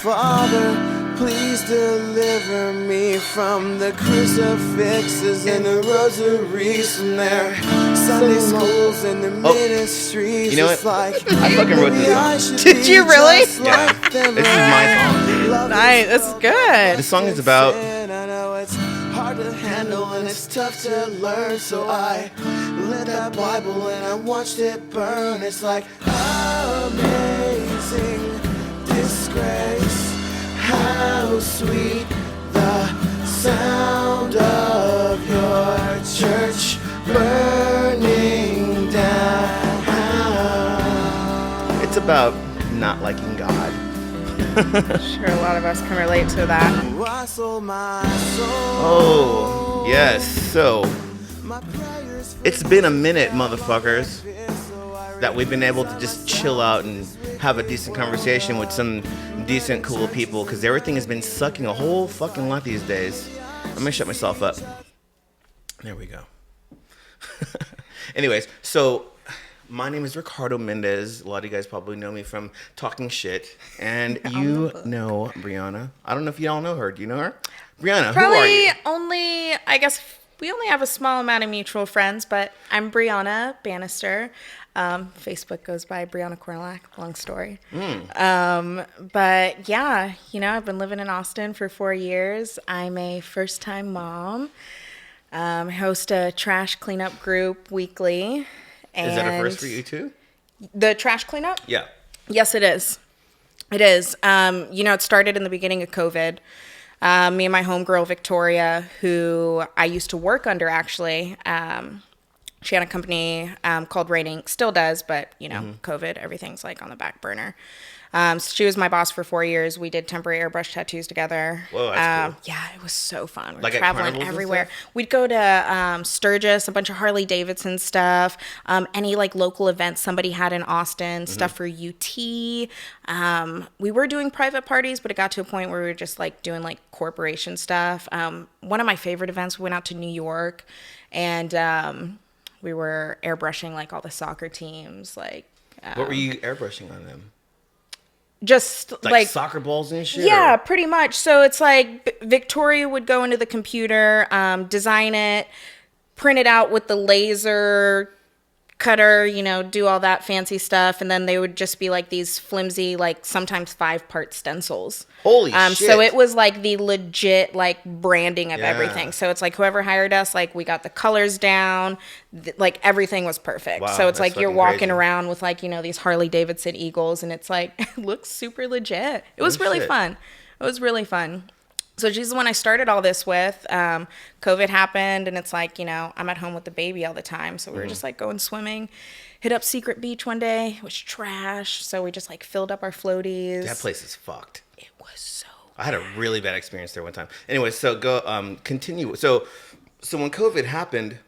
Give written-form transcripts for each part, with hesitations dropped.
Father, please deliver me from the crucifixes and the rosaries from their Sunday schools and the ministries. You know what? It's like, I fucking wrote this song. Did you really? Yeah. This is my song. Nice, that's good. This song is about... I know it's hard to handle and it's tough to learn, so I lit that Bible and I watched it burn. It's like amazing disgrace, how sweet the sound of your church burning down. It's about not liking God. Sure, a lot of us can relate to that. Oh, yes. So, it's been a minute, motherfuckers, that we've been able to just chill out and have a decent conversation with some decent, cool people, because everything has been sucking a whole fucking lot these days. I'm gonna shut myself up. There we go. Anyways, so my name is Ricardo Mendez. A lot of you guys probably know me from Talking Shit. And you know Brianna. I don't know if you all know her. Do you know her? Brianna, Probably who are you? only, I guess, we only have a small amount of mutual friends, but I'm Brianna Bannister. Facebook goes by Brianna Kornylak, long story. But yeah, you know, I've been living in Austin for 4 years. I'm a first-time mom. Host a trash cleanup group weekly. And Is that a first for you too? the trash cleanup? Yeah. Yes, it is. It is. You know, it started in the beginning of COVID. Me and my homegirl, Victoria, who I used to work under, actually, she had a company called Rating, still does, but, you know, COVID, everything's like on the back burner. So she was my boss for 4 years. We did temporary airbrush tattoos together. Whoa, that's cool. Yeah, it was so fun. We're Like at traveling carnivals and everywhere. stuff? We'd go to Sturgis, a bunch of Harley Davidson stuff, any like local events somebody had in Austin, stuff for UT. We were doing private parties, but it got to a point where we were just like doing like corporation stuff. One of my favorite events, we went out to New York and we were airbrushing like all the soccer teams. Like, What were you airbrushing on them? just Like soccer balls and shit? Yeah, or- pretty much. So it's like Victoria would go into the computer, design it, print it out with the laser cutter, you know, do all that fancy stuff. And then they would just be like these flimsy, like sometimes 5-part stencils. Holy shit. So it was like the legit like branding of Yeah. everything. So it's like whoever hired us, like we got the colors down, like everything was perfect. Wow, so it's that's like you're fucking walking crazy. around with like, you know, these Harley Davidson Eagles and it's like, it looks super legit. It was No really shit. fun. It was really fun. So she's the one I started all this with. COVID happened and it's like, you know, I'm at home with the baby all the time. So we were just like going swimming, hit up Secret Beach one day. It was trash. So we just like filled up our floaties. That place is fucked. It was so I had a really bad experience there one time. Anyway, so go continue. So when COVID happened,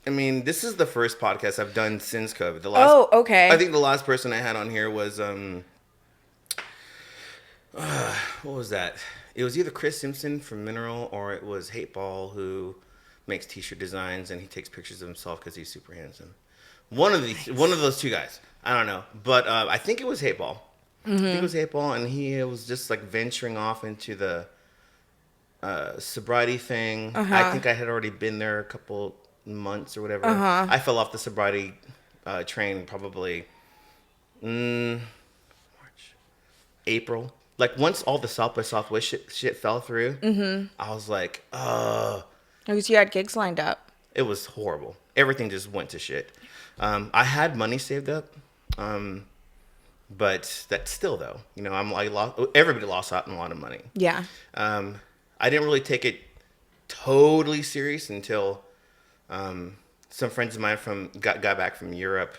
I mean, this is the first podcast I've done since COVID. The last, Oh, okay. I think the last person I had on here was what was that? It was either Chris Simpson from Mineral or it was Hate Ball, who makes t-shirt designs and he takes pictures of himself because he's super handsome. One of those two guys. I don't know, but I think it was Hate Ball. I think it was Hate Ball, and he was just like venturing off into the sobriety thing. I think I had already been there a couple months or whatever. I fell off the sobriety train probably March, April. Like once all the South by Southwest shit fell through, I was like, Because you had gigs lined up. it was horrible. Everything just went to shit. I had money saved up, but that's still though. You know, everybody lost out on a lot of money. Yeah. I didn't really take it totally serious until some friends of mine got back from Europe.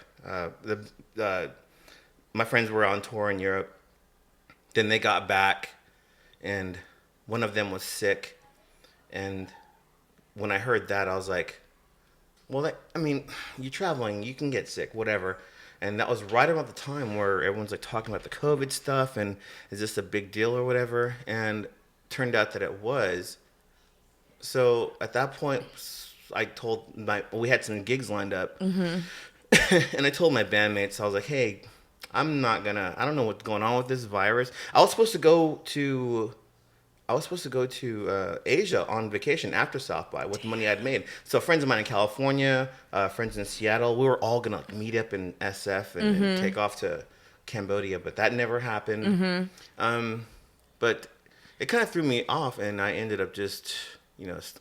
My friends were on tour in Europe. Then they got back, and one of them was sick. And when I heard that, I was like, well, you're traveling, you can get sick, whatever. And that was right around the time where everyone's like talking about the COVID stuff and is this a big deal or whatever? And turned out that it was. So at that point, I told we had some gigs lined up. And I told my bandmates, I was like, hey, I don't know what's going on with this virus. I was supposed to go to Asia on vacation after South by with the money I'd made. So friends of mine in California, friends in Seattle, we were all gonna meet up in SF and take off to Cambodia, but that never happened. But it kind of threw me off, and I ended up just,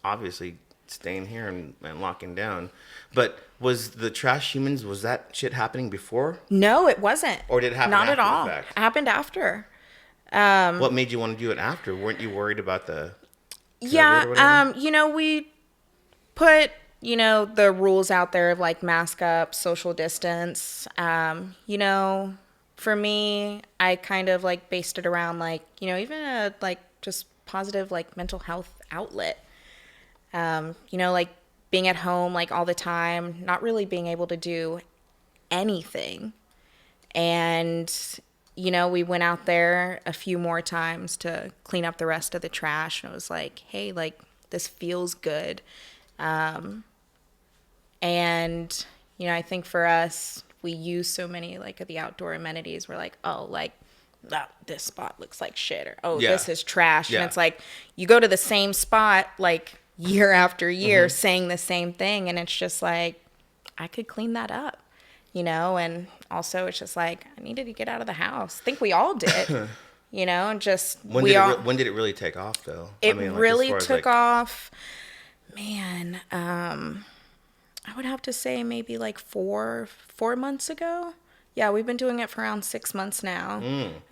obviously staying here and locking down. But was the Trash Humans, was that shit happening before? No, it wasn't. Or did it happen Not after at all. the fact? It happened after. What made you want to do it after? Weren't you worried about the COVID or Yeah, whatever? we put, the rules out there of like mask up, social distance. For me, I kind of like based it around like, even a like just positive like mental health outlet. Like being at home like all the time, not really being able to do anything. And, we went out there a few more times to clean up the rest of the trash. And it was like, hey, like this feels good. And, I think for us, we use so many like of the outdoor amenities. We're like, oh, like, oh, this spot looks like shit, or oh, Yeah. this is trash. Yeah. And it's like you go to the same spot like year after year saying the same thing, and it's just like I could clean that up, and also it's just like I needed to get out of the house. I think we all did. And just When did it really take off though? it Like, really as far as, took like, off, man. I would have to say maybe like 4 months ago. Yeah, we've been doing it for around 6 months now.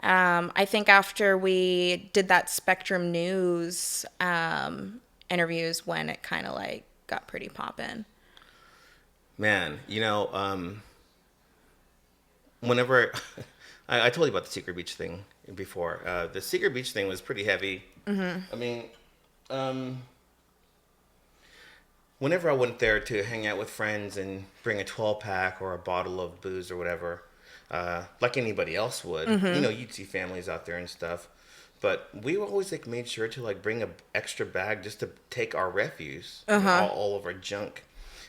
I think after we did that Spectrum News interviews, when it kind of like got pretty poppin'. Man, whenever I told you about the Secret Beach thing before. The Secret Beach thing was pretty heavy. I mean, whenever I went there to hang out with friends and bring a 12-pack or a bottle of booze or whatever, like anybody else would, you'd see families out there and stuff. But we always like made sure to like bring a extra bag just to take our refuse, all of our junk.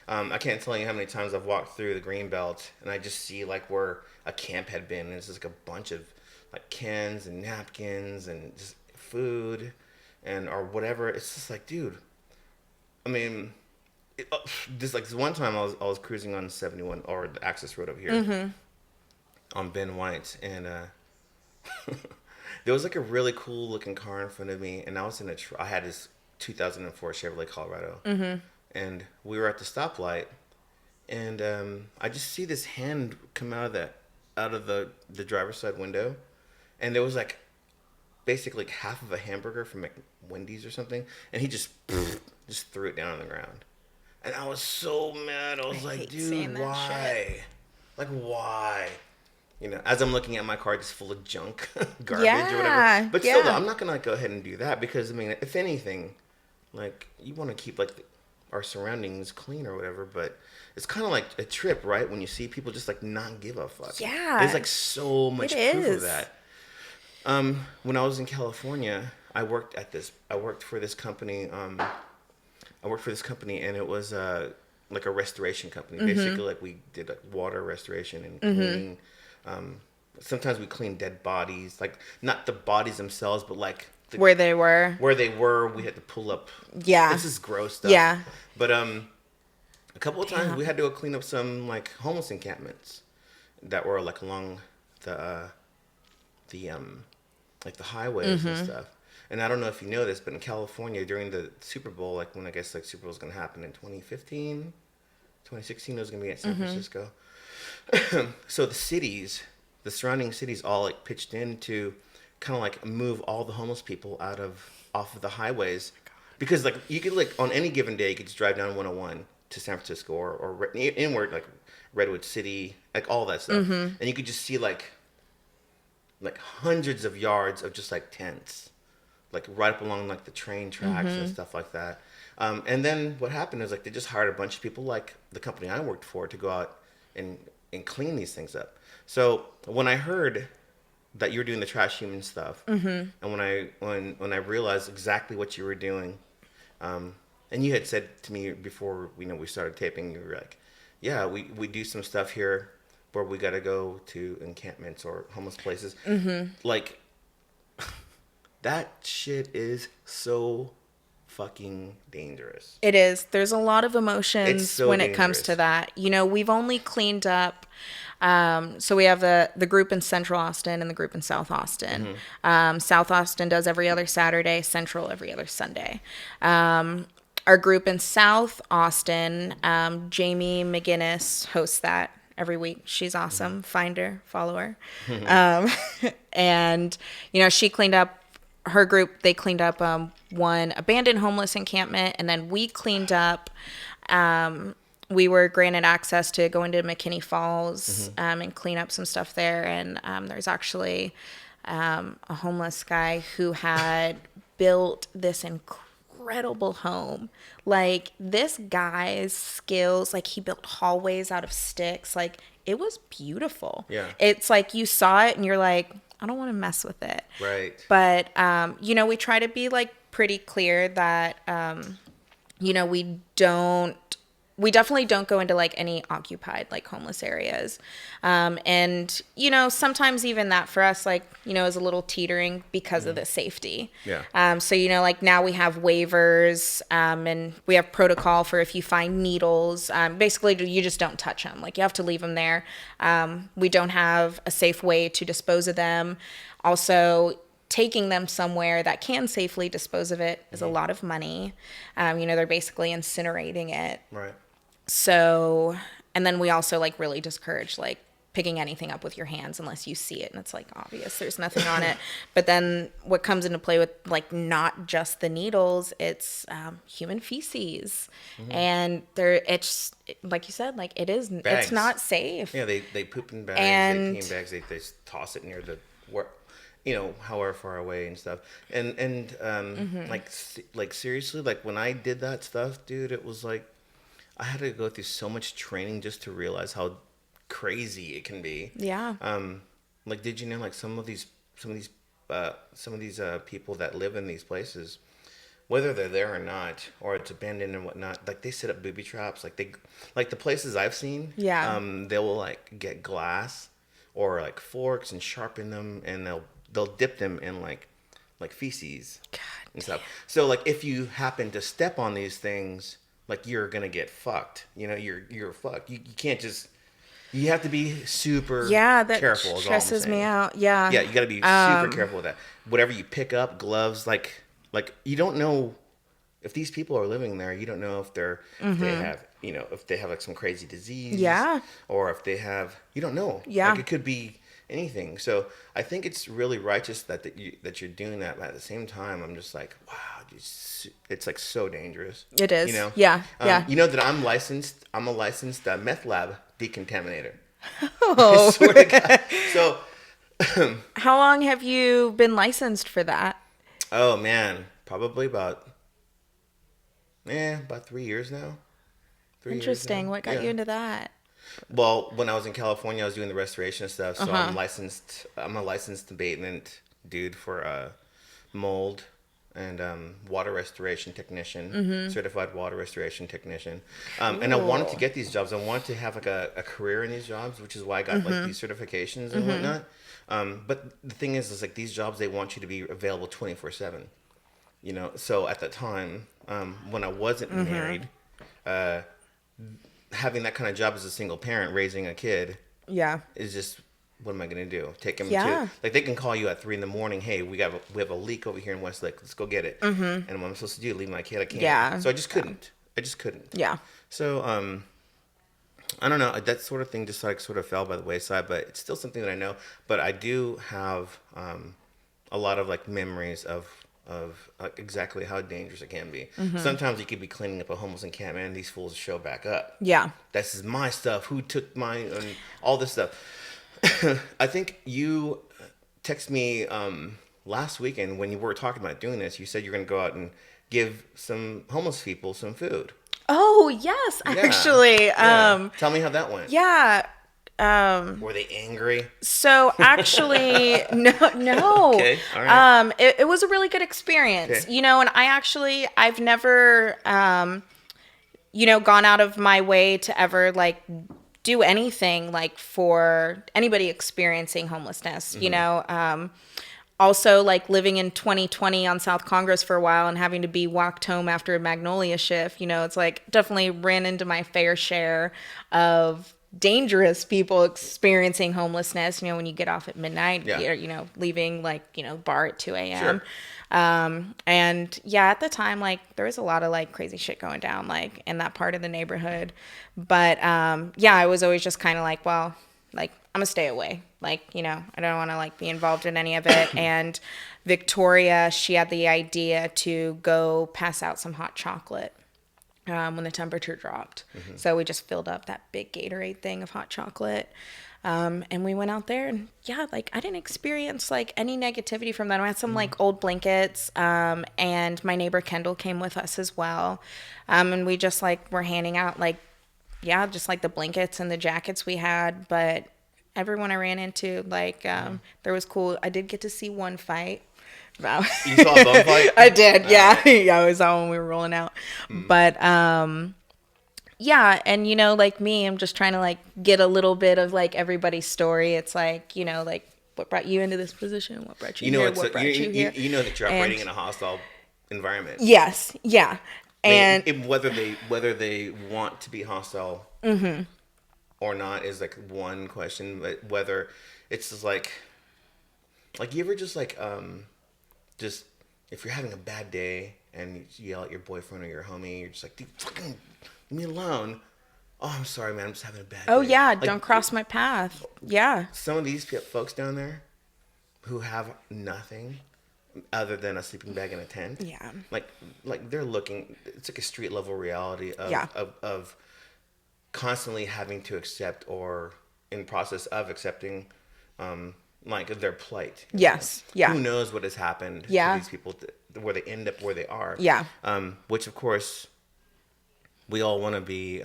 I can't tell you how many times I've walked through the Greenbelt and I just see like where a camp had been, and it's just like a bunch of like cans and napkins and just food and or whatever. It's just like, dude. I mean, this one time I was cruising on 71 or the access road over here on Ben White, and there was like a really cool looking car in front of me, and I was in I had this 2004 Chevrolet Colorado, and we were at the stoplight, and I just see this hand come out of the driver's side window, and there was like basically like half of a hamburger from like Wendy's or something, and he just threw it down on the ground. And I was so mad. I was like, dude, why? Like, why? As I'm looking at my car just full of junk, garbage or whatever. But still, though, I'm not going to like, go ahead and do that because, I mean, if anything, like, you want to keep, like, our surroundings clean or whatever. But it's kind of like a trip, right? When you see people just, like, not give a fuck. Yeah. There's, like, so much proof of that. When I was in California, I worked for this company. And it was like a restoration company. Basically, like we did like water restoration and cleaning. Sometimes we cleaned dead bodies, like not the bodies themselves, but like where they were. We had to pull up. Yeah, this is gross stuff. Yeah, but a couple of times we had to go clean up some like homeless encampments that were like along the like the highways and stuff. And I don't know if you know this, but in California during the Super Bowl, like when I guess like Super Bowl was going to happen in 2015, 2016, it was going to be at San Francisco. So the surrounding cities all like pitched in to kind of like move all the homeless people off of the highways. Because like you could like on any given day, you could just drive down 101 to San Francisco or inward like Redwood City, like all that stuff. And you could just see like hundreds of yards of just like tents. Like right up along like the train tracks and stuff like that. And then what happened is like they just hired a bunch of people like the company I worked for to go out and clean these things up. So when I heard that you were doing the Trash Human stuff, and when I realized exactly what you were doing, and you had said to me before we started taping, you were like, yeah, we do some stuff here where we got to go to encampments or homeless places. Like, that shit is so fucking dangerous. It is. There's a lot of emotions It's so when it comes dangerous. to that. You know, we've only cleaned up. So we have the group in Central Austin and the group in South Austin. South Austin does every other Saturday, Central every other Sunday. Our group in South Austin, Jamie McGinnis hosts that every week. She's awesome. Find her, follow her. And, you know, she cleaned up her group. They cleaned up one abandoned homeless encampment, and then we cleaned up. We were granted access to go into McKinney Falls and clean up some stuff there. And there's actually a homeless guy who had built this incredible home. Like, this guy's skills, like, he built hallways out of sticks. Like, it was beautiful. Yeah. It's like you saw it and you're like, I don't want to mess with it. Right. But, you know, we try to be, like, pretty clear that, you know, we definitely don't go into, like, any occupied, like, homeless areas. And, you know, sometimes even that for us, like, you know, is a little teetering because of the safety. Yeah. So, you know, like, now we have waivers, and we have protocol for if you find needles, basically you just don't touch them. Like, you have to leave them there. We don't have a safe way to dispose of them. Also, taking them somewhere that can safely dispose of it is a lot of money. You know, they're basically incinerating it. Right. So, and then we also, like, really discourage, like, picking anything up with your hands unless you see it and it's, like, obvious there's nothing on it. But then what comes into play with, like, not just the needles, it's human feces. And it's like you said, like, Bags. it's not safe. Yeah, they poop in bags, And- they pee in bags, they just toss it near the work, you know, however far away and stuff. And like seriously, like, when I did that stuff, dude, it was like I had to go through so much training just to realize how crazy it can be. Yeah. Like, did you know, like, some of these people that live in these places, whether they're there or not, or it's abandoned and whatnot, like, they set up booby traps. Like, the places I've seen, Yeah. they will, like, get glass or, like, forks and sharpen them, and they'll dip them in like feces and stuff. So, like, if you happen to step on these things, like, you're gonna get fucked. You know, you're fucked. You can't just. You have to be super That careful. Is all I'm stresses me saying. out. Yeah. Yeah, you got to be super careful with that. Whatever you pick up, gloves, like you don't know if these people are living there. You don't know if if they have, you know, if they have, like, some crazy disease. Yeah. Or if they have, you don't know. Yeah. Like, it could be anything. So I think it's really righteous that you're doing that. But at the same time, I'm just like, wow, it's like so dangerous. It is. You know. Yeah. Yeah. You know that I'm licensed. I'm a licensed meth lab decontaminator. Oh. I swear to God. So. How long have you been licensed for that? Oh man, probably about 3 years now. 3 years Interesting. now. What got you into that? Well, when I was in California, I was doing the restoration stuff. So Uh-huh. I'm a licensed abatement dude for mold and water restoration technician, Mm-hmm. certified water restoration technician. And I wanted to get these jobs. I wanted to have, like, a career in these jobs, which is why I got Mm-hmm. like these certifications and whatnot. But the thing is like, these jobs, they want you to be available 24/7. You know, so at the time, when I wasn't Mm-hmm. married, having that kind of job as a single parent raising a kid Yeah. is just, what am I going to do? Take him Yeah. to, like, they can call you at 3 a.m. Hey, we have a leak over here in Westlake. Let's go get it. And what I'm supposed to do? Leave my kid? I can't. Yeah. So I just couldn't. Yeah. So I don't know. That sort of thing just, like, sort of fell by the wayside, but it's still something that I know. But I do have a lot of, like, memories of exactly how dangerous it can be. Sometimes you could be cleaning up a homeless encampment and these fools show back up. Yeah. This is my stuff. Who took mine? And all this stuff. I think you texted me last weekend when you were talking about doing this. You said you're going to go out and give some homeless people some food. Oh, yes, Yeah. actually. Yeah. Tell me how that went. Yeah. Were they angry? So actually, no. Okay, all right. It was a really good experience, Okay. you know, and I've never, you know, gone out of my way to ever, like, do anything like for anybody experiencing homelessness, you know. Also, like living in 2020 on South Congress for a while and having to be walked home after a Magnolia shift, you know, it's like definitely ran into my fair share of dangerous people experiencing homelessness. You know, when you get off at midnight, Yeah. you know, leaving like, you know, bar at 2 a.m. Sure. And yeah, at the time, like there was a lot of like crazy shit going down like in that part of the neighborhood. But yeah, I was always just kind of like, well, like I'm gonna stay away. Like, you know, I don't want to like be involved in any of it. And Victoria, she had the idea to go pass out some hot chocolate when the temperature dropped. So we just filled up that big Gatorade thing of hot chocolate. And we went out there and yeah, like I didn't experience like any negativity from that. I had some like old blankets, and my neighbor Kendall came with us as well. And we just like were handing out like, yeah, just like the blankets and the jackets we had. But everyone I ran into, like, there was cool. I did get to see one fight. Wow. You saw a bum fight? I did, yeah. Yeah, I saw when we were rolling out. But yeah, and you know, like me, I'm just trying to like get a little bit of like everybody's story. It's like, you know, like what brought you into this position? What brought you here? What brought you here? You know that you're operating in a hostile environment. Yes, yeah. And whether they want to be hostile or not is like one question, but whether it's just like you ever just like just if you're having a bad day and you yell at your boyfriend or your homie, you're just like, dude, fucking leave me alone. Oh, I'm sorry, man. I'm just having a bad day. oh yeah, Like, don't cross my path. Yeah. some of these folks down there who have nothing other than a sleeping bag and a tent. Yeah. Like they're looking. It's like a street level reality of Yeah. of constantly having to accept or in process of accepting, like their plight. Yes. Yeah. Who knows what has happened Yeah. to these people where they end up where they are. Yeah. Which of course we all want to be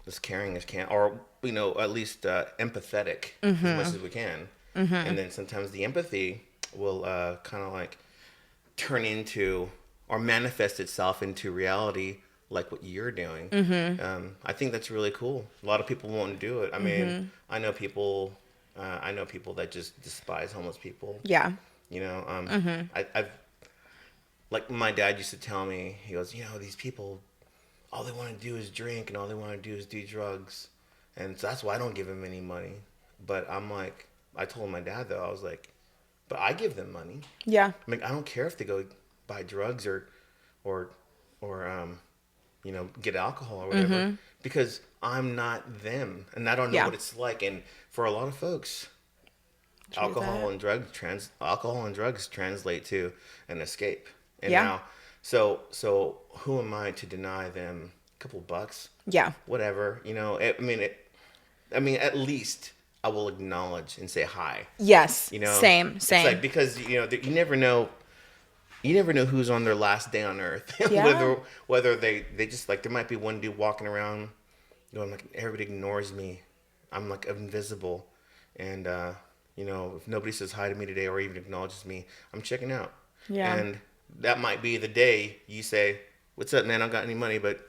as caring as can, or you know, at least empathetic as much as we can. And then sometimes the empathy will kind of like turn into or manifest itself into reality, like what you're doing. I think that's really cool. A lot of people won't do it. I mean, I know people that just despise homeless people. Yeah. You know, I've like my dad used to tell me, he goes, you know, these people, all they want to do is drink and all they want to do is do drugs. And so that's why I don't give them any money. But I'm like, I told my dad though, I was like, but I give them money. Yeah. I mean, I don't care if they go buy drugs or you know, get alcohol or whatever, because I'm not them and I don't know Yeah. what it's like. And for a lot of folks, alcohol and drugs translate to an escape. And Yeah. now, so who am I to deny them a couple bucks? Yeah. Whatever, you know. I mean, at least I will acknowledge and say hi. Yes. You know, Same. It's like, because you know you never know who's on their last day on earth. Yeah. whether they just like, there might be one dude walking around going like, everybody ignores me, I'm like invisible, and you know, if nobody says hi to me today or even acknowledges me, I'm checking out. Yeah. And that might be the day you say, what's up, man, I don't got any money, but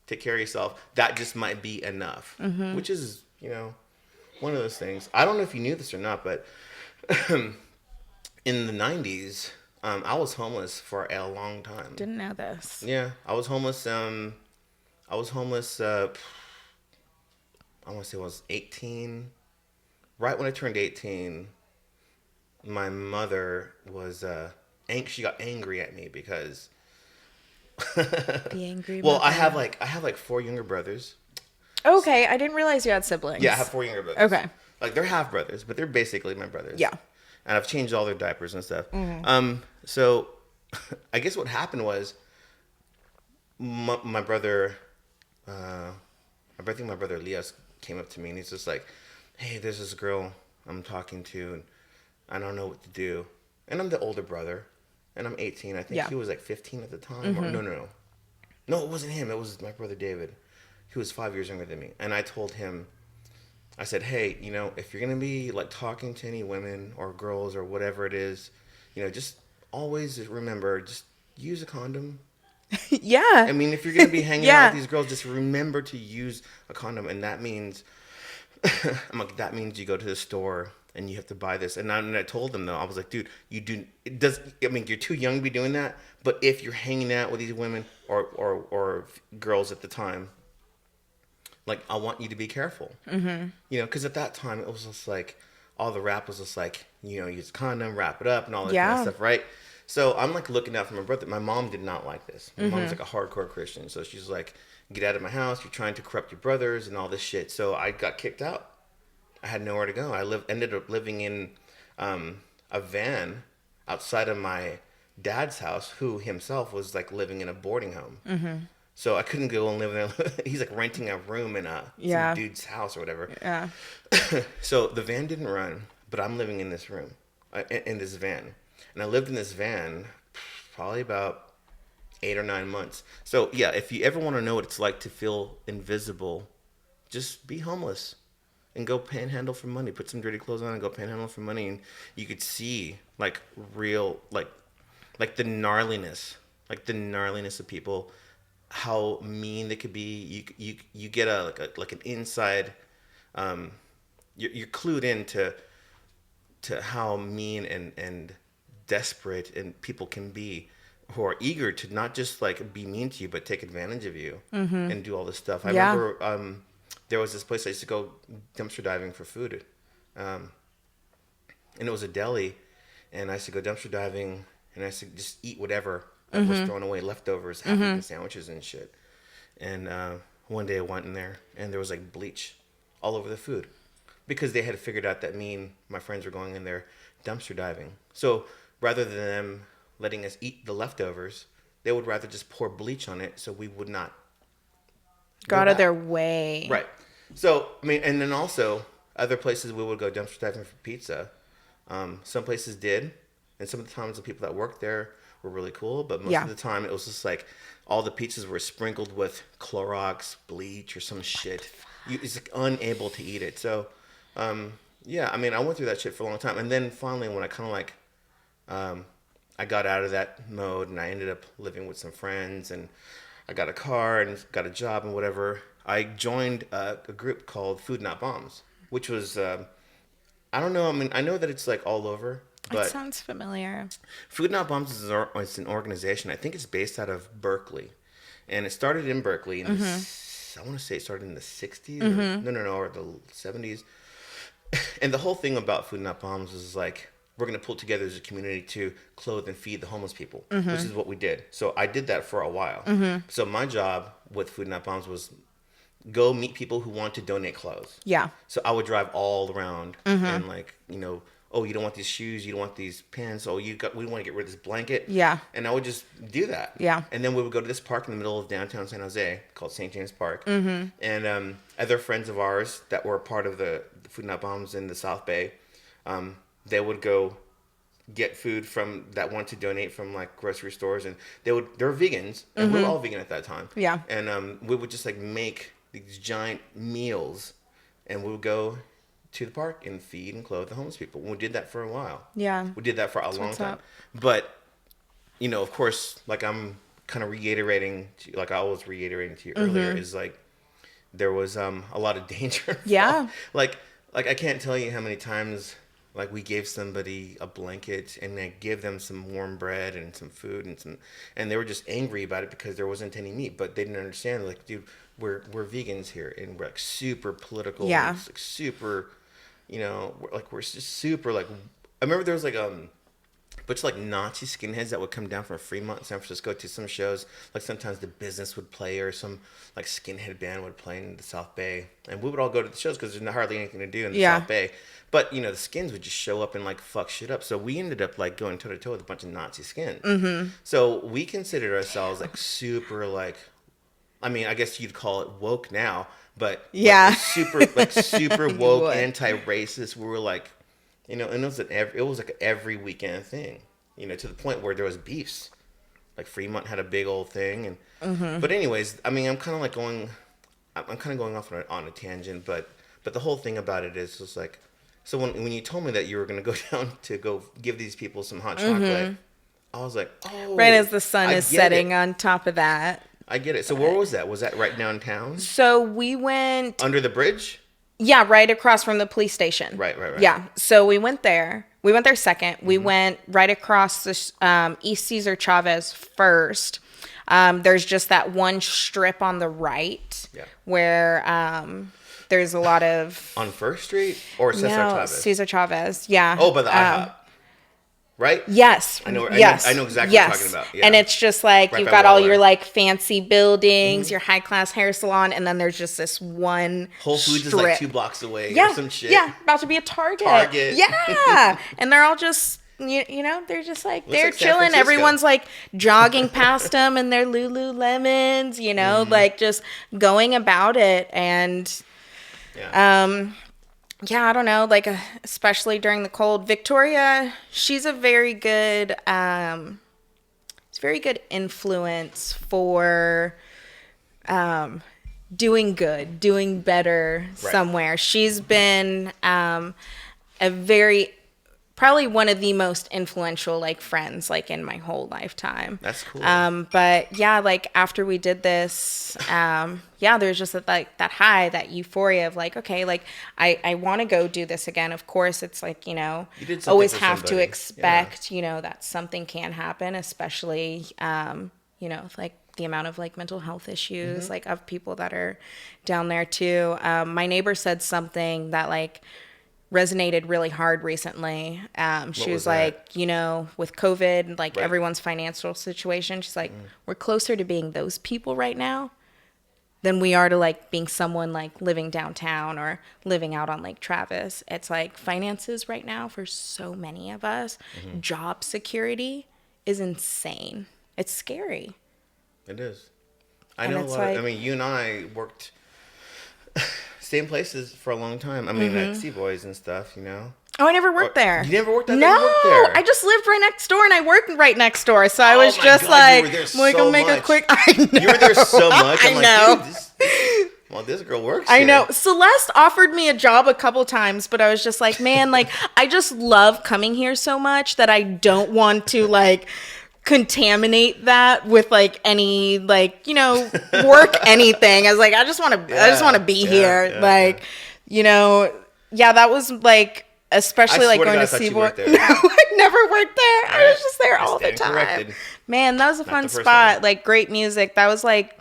take care of yourself. That just might be enough. Which is, you know, one of those things. I don't know if you knew this or not, but in the 90s, I was homeless for a long time. Didn't know this. Yeah, I was homeless. I want to say I was 18. Right when I turned 18, my mother was she got angry at me because The angry. well, mother. I have like 4 younger brothers. Okay, I didn't realize you had siblings. Yeah, I have 4 younger brothers. Okay. Like, they're half brothers, but they're basically my brothers. Yeah. And I've changed all their diapers and stuff. So I guess what happened was my brother, I think my brother Elias came up to me and he's just like, hey, there's this girl I'm talking to and I don't know what to do. And I'm the older brother and I'm 18. I think Yeah. he was like 15 at the time. Or, no, it wasn't him. It was my brother David. He was 5 years younger than me. And I told him, I said, hey, you know, if you're going to be like talking to any women or girls or whatever it is, you know, just always remember, just use a condom Yeah. I mean, if you're gonna be hanging out Yeah. with these girls, just remember to use a condom, and that means, I'm like, that means you go to the store and you have to buy this. And I told them though, I was like, dude, you do. It does. I mean, you're too young to be doing that. But if you're hanging out with these women or girls at the time, like, I want you to be careful. Mm-hmm. You know, because at that time it was just like all the rap was just like, you know, use a condom, wrap it up, and all that kind of stuff, right? So I'm like looking out for my brother. My mom did not like this. My mom's like a hardcore Christian, so she's like, get out of my house. You're trying to corrupt your brothers and all this shit. So I got kicked out. I had nowhere to go. Ended up living in a van outside of my dad's house, who himself was like living in a boarding home. Mm-hmm. So I couldn't go and live there. He's like renting a room in some dude's house or whatever. Yeah. So the van didn't run, but I'm living in this room, in this van. And I lived in this van probably about 8 or 9 months. So yeah, if you ever want to know what it's like to feel invisible, just be homeless and go panhandle for money. Put some dirty clothes on and go panhandle for money, and you could see like real like the gnarliness of people, how mean they could be. You get like an inside. You're clued into how mean and desperate and people can be, who are eager to not just like be mean to you, but take advantage of you and do all this stuff. I remember there was this place I used to go dumpster diving for food, and it was a deli, and I used to go dumpster diving, and I used to just eat whatever that was thrown away, leftovers, half-eaten sandwiches and shit. And one day I went in there, and there was like bleach all over the food, because they had figured out that me and my friends were going in there dumpster diving. So rather than them letting us eat the leftovers, they would rather just pour bleach on it so we would not go out of their way. Right. So, I mean, and then also other places we would go dumpster diving for pizza. Some places did, and some of the times the people that worked there were really cool, but most of the time it was just like all the pizzas were sprinkled with Clorox, bleach, or some shit. It's like unable to eat it. So, yeah, I mean, I went through that shit for a long time, and then finally when I kind of like, I got out of that mode, and I ended up living with some friends, and I got a car and got a job and whatever. I joined a group called Food Not Bombs, which was, I don't know. I mean, I know that it's like all over, but It sounds familiar. Food Not Bombs is it's an organization. I think it's based out of Berkeley, and it started in Berkeley. I want to say it started in the 60s. Or the 70s. And the whole thing about Food Not Bombs is like, we're going to pull together as a community to clothe and feed the homeless people, which is what we did. So I did that for a while. So my job with Food Not Bombs was go meet people who want to donate clothes. Yeah. So I would drive all around and like, oh, you don't want these shoes, you don't want these pants, we want to get rid of this blanket. Yeah. And I would just do that. Yeah. And then we would go to this park in the middle of downtown San Jose called St. James Park. And other friends of ours that were part of the Food Not Bombs in the South Bay, they would go get food from that want to donate from like grocery stores, and they're vegans, and we were all vegan at that time. Yeah. And we would just like make these giant meals, and we would go to the park and feed and clothe the homeless people. And we did that for a while. Yeah. We did that for a long time. up. But of course, like I'm kind of reiterating to, like I was reiterating to you earlier, is like there was a lot of danger. Yeah. Like I can't tell you how many times like we gave somebody a blanket and then give them some warm bread and some food and they were just angry about it because there wasn't any meat, but they didn't understand. Like, dude, we're vegans here, and we're like super political. Yeah. It's like super, we're just super like. I remember there was like bunch of like Nazi skinheads that would come down from Fremont, San Francisco to some shows. Like sometimes the Business would play, or some like skinhead band would play in the South Bay, and we would all go to the shows because there's hardly anything to do in the South Bay. But the skins would just show up and like fuck shit up. So we ended up like going toe to toe with a bunch of Nazi skins. So we considered ourselves like super like, I mean, I guess you'd call it woke now, but Yeah. like super You woke, would. anti-racist. We were like, and it was like every weekend thing, to the point where there was beefs. Like Fremont had a big old thing, and but anyways, I mean, I'm kind of going off on a tangent, but the whole thing about it is just like, so when you told me that you were going to go down to go give these people some hot chocolate, I was like, oh. Right as the sun I is get setting it. on top of that. I get it. So where was that? Was that right downtown? So we went, Under the bridge? yeah, right across from the police station. Right. Yeah. So we went there. We went there second. We went right across the East Cesar Chavez first. There's just that one strip on the right where there's a lot of... On First Street or Cesar Chavez? Cesar Chavez, yeah. Oh, by the IHOP. Right? Yes. I know yes. I know exactly yes. what you're talking about. Yeah. And it's just like, Right you've by got all Waller. your like fancy buildings, your high class hair salon, and then there's just this one Whole Foods is strip. like 2 blocks away Yeah. or some shit. Yeah. About to be a Target. Yeah. And they're all just, you know, they're just like, Looks they're like San chilling. Francisco. Everyone's like jogging past them in their Lululemons, you know, like just going about it. And, yeah, I don't know, like, especially during the cold. Victoria, she's a very good, it's very good influence for doing good, doing better somewhere. She's been probably one of the most influential like friends like in my whole lifetime. That's cool. But yeah, like after we did this, there's just that high, that euphoria of like, okay, like I want to go do this again. Of course, it's like, you know, You did something always for have to somebody. expect, you know, that something can happen, especially, you know, like the amount of like mental health issues, like of people that are down there too. My neighbor said something that like resonated really hard recently. She was like, you know, with COVID, like everyone's financial situation, she's like, we're closer to being those people right now than we are to like being someone like living downtown or living out on Lake Travis. It's like finances right now for so many of us, job security is insane. It's scary. It is. I And know a it's lot like- of, I mean, you and I worked same places for a long time. I mean, at Sea Boys and stuff, you know. Oh, I never worked there. You never worked? I No, never worked there. I just lived right next door and I worked right next door. So I Oh was my just God, like, you were there I'm like, so I'll make a much. quick. I know. You were there so much. I'm I know. Like, this girl works I here. know. Celeste offered me a job a couple times, but I was just like, man, like, I just love coming here so much that I don't want to, like, contaminate that with, like, any, like, you know, work anything. I was like, I just want to be here. Like, you know, yeah, that was, like, especially, I like, swear to going God, I to thought you Seaboard. worked there. No, I never worked there. I was just there all the stand time. corrected. Man, that was a Not fun the first spot. time. Like, great music. That was, like,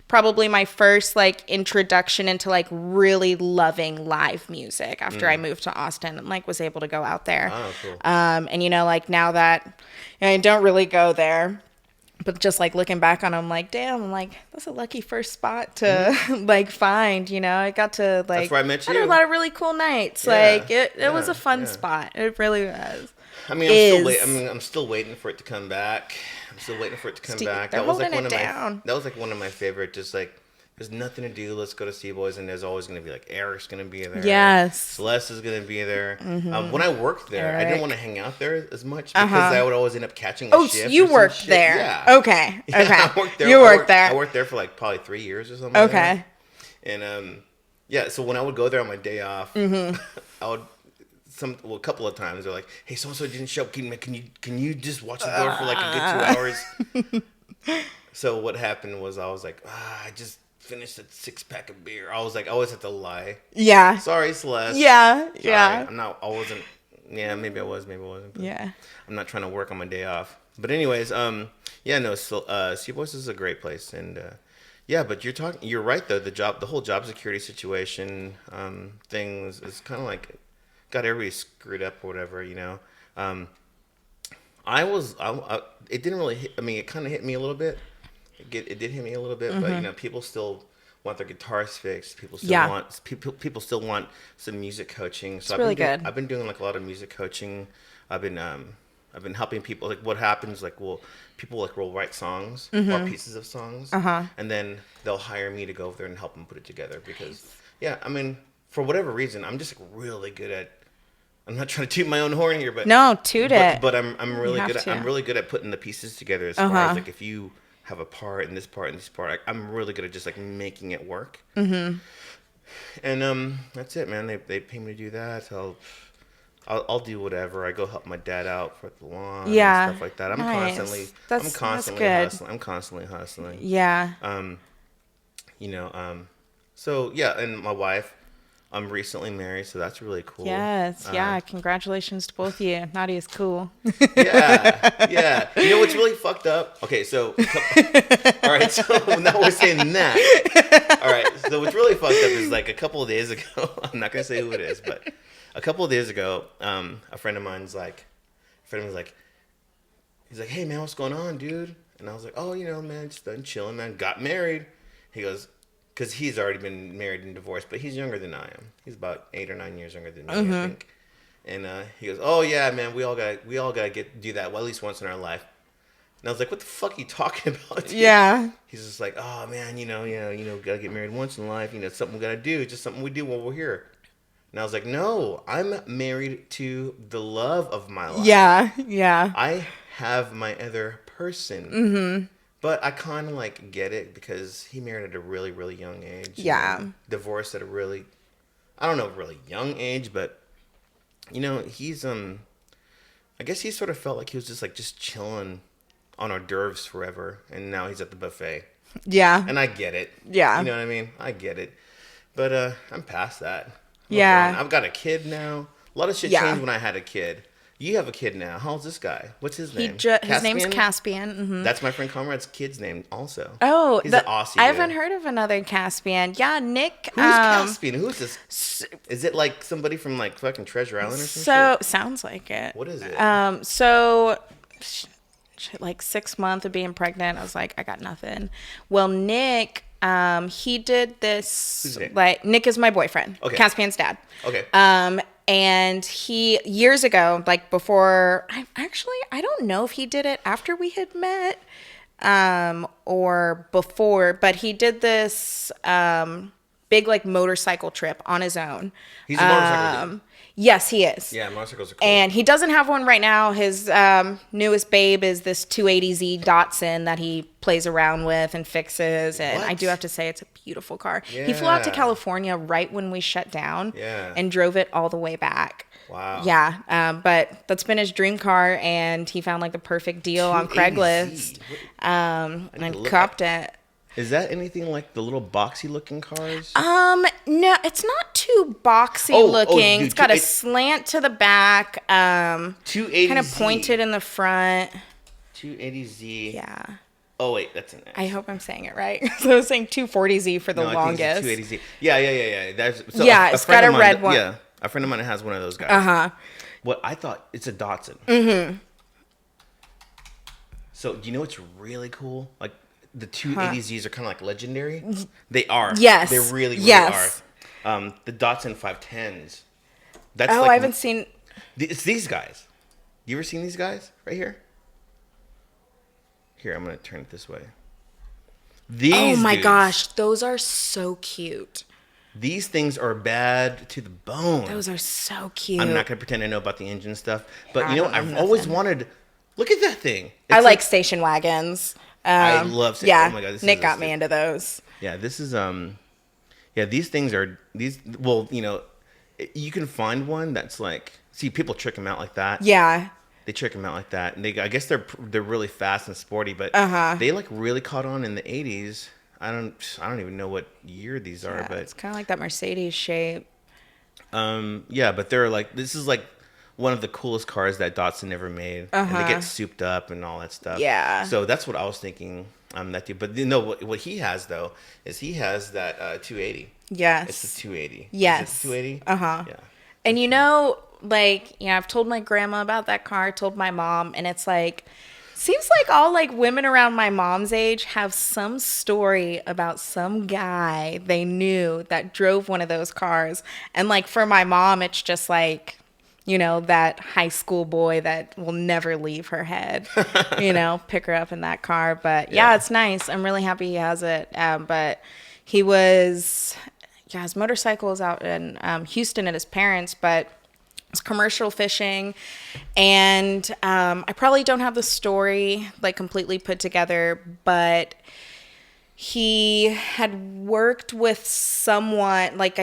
probably my first like introduction into like really loving live music after I moved to Austin and like was able to go out there. Oh, cool. And you know, like now that you know, I don't really go there, but just like looking back on, I'm like, damn, I'm like, that's a lucky first spot to like find. You know, I got to like. That's where I met had you. a lot of really cool nights. Yeah, Like it was yeah, a fun yeah. spot. It really was. I mean, I'm still waiting for it to come back. I'm still waiting for it to come Steve, back. they're That was like holding one it of down. my. That was like one of my favorite. Just like there's nothing to do. Let's go to Sea Boys, and there's always gonna be like Eric's gonna be there. Yes. Celeste is gonna be there. When I worked there, I didn't Eric. want to hang out there as much because I would always end up catching a Oh, shift. so you or some worked shit. there. Yeah. Okay. Yeah, Okay. I worked there. You worked there. I worked there for like probably 3 years or something. like Okay. that. And yeah, so when I would go there on my day off, I would a couple of times they're like, "Hey, so and so didn't show up. Can you just watch the door for like a good 2 hours?" So what happened was I was like, I just finished a 6-pack of beer. I was like, I always have to lie. Yeah. Sorry, Celeste. Yeah. Sorry. Yeah. I wasn't. Yeah, maybe I was, maybe I wasn't. But Yeah. I'm not trying to work on my day off. But anyways, yeah, no, so, Sea Boys is a great place, and yeah, but you're right though. The whole job security situation things is kind of like got everybody screwed up or whatever, you know. It didn't really hit. I mean, it kind of hit me a little bit. It did hit me a little bit, but you know, people still want their guitars fixed. People still want some music coaching. So I've been doing like a lot of music coaching. I've been helping people. Like what happens, like people will write songs or pieces of songs, and then they'll hire me to go over there and help them put it together. Because yeah, I mean, for whatever reason, I'm just really good at. I'm not trying to toot my own horn here, but No, toot it. But I'm really have good. to. I'm really good at putting the pieces together. As far as like if you have a part and this part and this part, I'm really good at just like making it work. And that's it, man. They pay me to do that. I'll do whatever. I go help my dad out for the lawn Yeah. and stuff like that. I'm Nice. constantly That's constantly good. hustling. I'm constantly hustling. Yeah. You know, so yeah, and my wife, I'm recently married, so that's really cool. Yes. Yeah. Congratulations to both of you. Nadia's cool. Yeah. You know what's really fucked up? Okay, so all right, so now we're saying that. All right, so what's really fucked up is like a couple of days ago. I'm not gonna say who it is, but a couple of days ago, a friend of mine's like, he's like, hey man, what's going on, dude? And I was like, oh, you know, man, just done chilling, man. Got married. He goes, because he's already been married and divorced, but he's younger than I am. He's about 8 or 9 years younger than me, I think. And he goes, oh yeah, man, we all gotta do that, well, at least once in our life. And I was like, what the fuck are you talking about, dude? Yeah. He's just like, oh man, you know, gotta get married once in life. You know, it's something we gotta do. It's just something we do while we're here. And I was like, no, I'm married to the love of my life. Yeah. Yeah. I have my other person. But I kind of like get it because he married at a really, really young age. Yeah. Divorced at a really, I don't know, really young age, but you know, he's I guess he sort of felt like he was just chilling on hors d'oeuvres forever, and now he's at the buffet. Yeah. And I get it. Yeah. You know what I mean? I get it. But I'm past that. Yeah. I've got a kid now. A lot of shit changed when I had a kid. You have a kid now. How old's this guy? What's his name? His name's Caspian. Mm-hmm. That's my friend Conrad's kid's name also. Oh, he's an Aussie I dude. haven't heard of another Caspian. Yeah, Nick. Who's Caspian? Who's this? Is it like somebody from like fucking Treasure Island or something? So sounds like it. What is it? Like 6 months of being pregnant, I was like, I got nothing. Well, Nick, he did this. Who's Nick? Like Nick is my boyfriend. Okay. Caspian's dad. Okay. And he years ago, like before, I don't know if he did it after we had met, or before, but he did this big like motorcycle trip on his own. He's a motorcycle dude. Yes, he is. Yeah, motorcycles are cool. And he doesn't have one right now. His newest babe is this 280Z Datsun that he plays around with and fixes. And I do have to say, it's a beautiful car. Yeah. He flew out to California right when we shut down and drove it all the way back. Wow. Yeah. But that's been his dream car. And he found like the perfect deal on Craigslist and copped it. Is that anything like the little boxy looking cars? No, it's not too boxy looking. Dude, it's got a slant to the back. 280Z. Kind of pointed in the front. 280Z. Yeah. Oh wait, that's an X. I hope I'm saying it right. So I was saying 240Z for the longest. I think it's 280Z. Yeah. It's got a red one. Yeah, a friend of mine has one of those guys. What I thought, it's a Datsun. Mm-hmm. So do you know what's really cool? Like, the 280Zs are kind of like legendary. They are. Yes. They really are. The Datsun 510s. That's I haven't seen. It's these guys. You ever seen these guys right here? Here, I'm going to turn it this way. These dudes, gosh. Those are so cute. These things are bad to the bone. Those are so cute. I'm not going to pretend I know about the engine stuff. But, you know, I've always wanted... Look at that thing. I like station wagons. I love station. Yeah, Oh my God, Nick got me into those. Yeah, this is these things are well, you know, you can find one that's like, see, people trick them out like that. Yeah. They trick them out like that, and I guess they're really fast and sporty, but they like really caught on in the 80s. I don't even know what year these are, but it's kind of like that Mercedes shape. Yeah, but they're like, this is like one of the coolest cars that Datsun ever made, and they get souped up and all that stuff. Yeah. So that's what I was thinking. But you know what he has though is he has that 280. Yes. It's the 280. Yes. Is it 280? Yeah. And you know, like, I've told my grandma about that car, told my mom, and it's like, seems like all like women around my mom's age have some story about some guy they knew that drove one of those cars. And like for my mom, it's just like, you know, that high school boy that will never leave her head, you know, pick her up in that car. But yeah, it's nice. I'm really happy he has it. But he was, his motorcycle is out in Houston at his parents', but it's commercial fishing. And I probably don't have the story like completely put together, but he had worked with someone like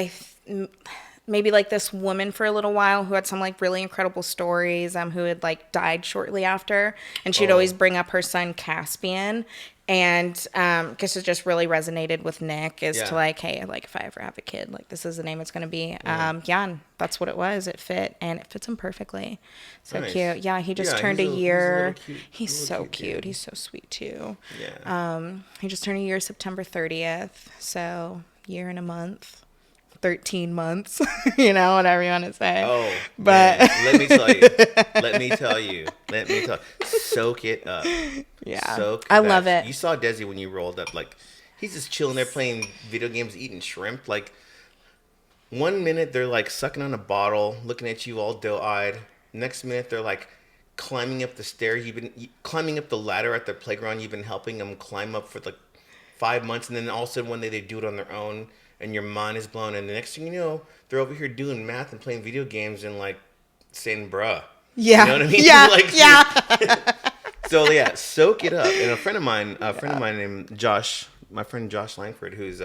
maybe like this woman for a little while who had some like really incredible stories, who had like died shortly after, and she'd always bring up her son Caspian, and because it just really resonated with Nick as to Yeah. like, hey, like if I ever have a kid, like this is the name it's gonna be. Yeah, and that's what it was. It fit, and it fits him perfectly. So Nice. cute. Yeah, he just Yeah, turned he's a a little year. cute- He's little so cute cute. kid. He's so sweet too. Yeah. He just turned a year September 30th. So year and a month. 13 months, you know, whatever you want to say. Oh, but man. Let me tell you. Let me tell you. Soak it up. yeah, Soak I that. love it. You saw Desi when you rolled up. Like, he's just chilling there playing video games, eating shrimp. Like, one minute they're like sucking on a bottle, looking at you all doe-eyed. Next minute they're like climbing up the stairs. You've been climbing up the ladder at the playground. You've been helping them climb up for like 5 months, and then all of a sudden one day they do it on their own, and your mind is blown. And the next thing you know, they're over here doing math and playing video games and like saying "bruh." Yeah. You know what I mean? Yeah. Like, Yeah. So yeah, soak it up. And a friend of mine named Josh, my friend Josh Langford, who's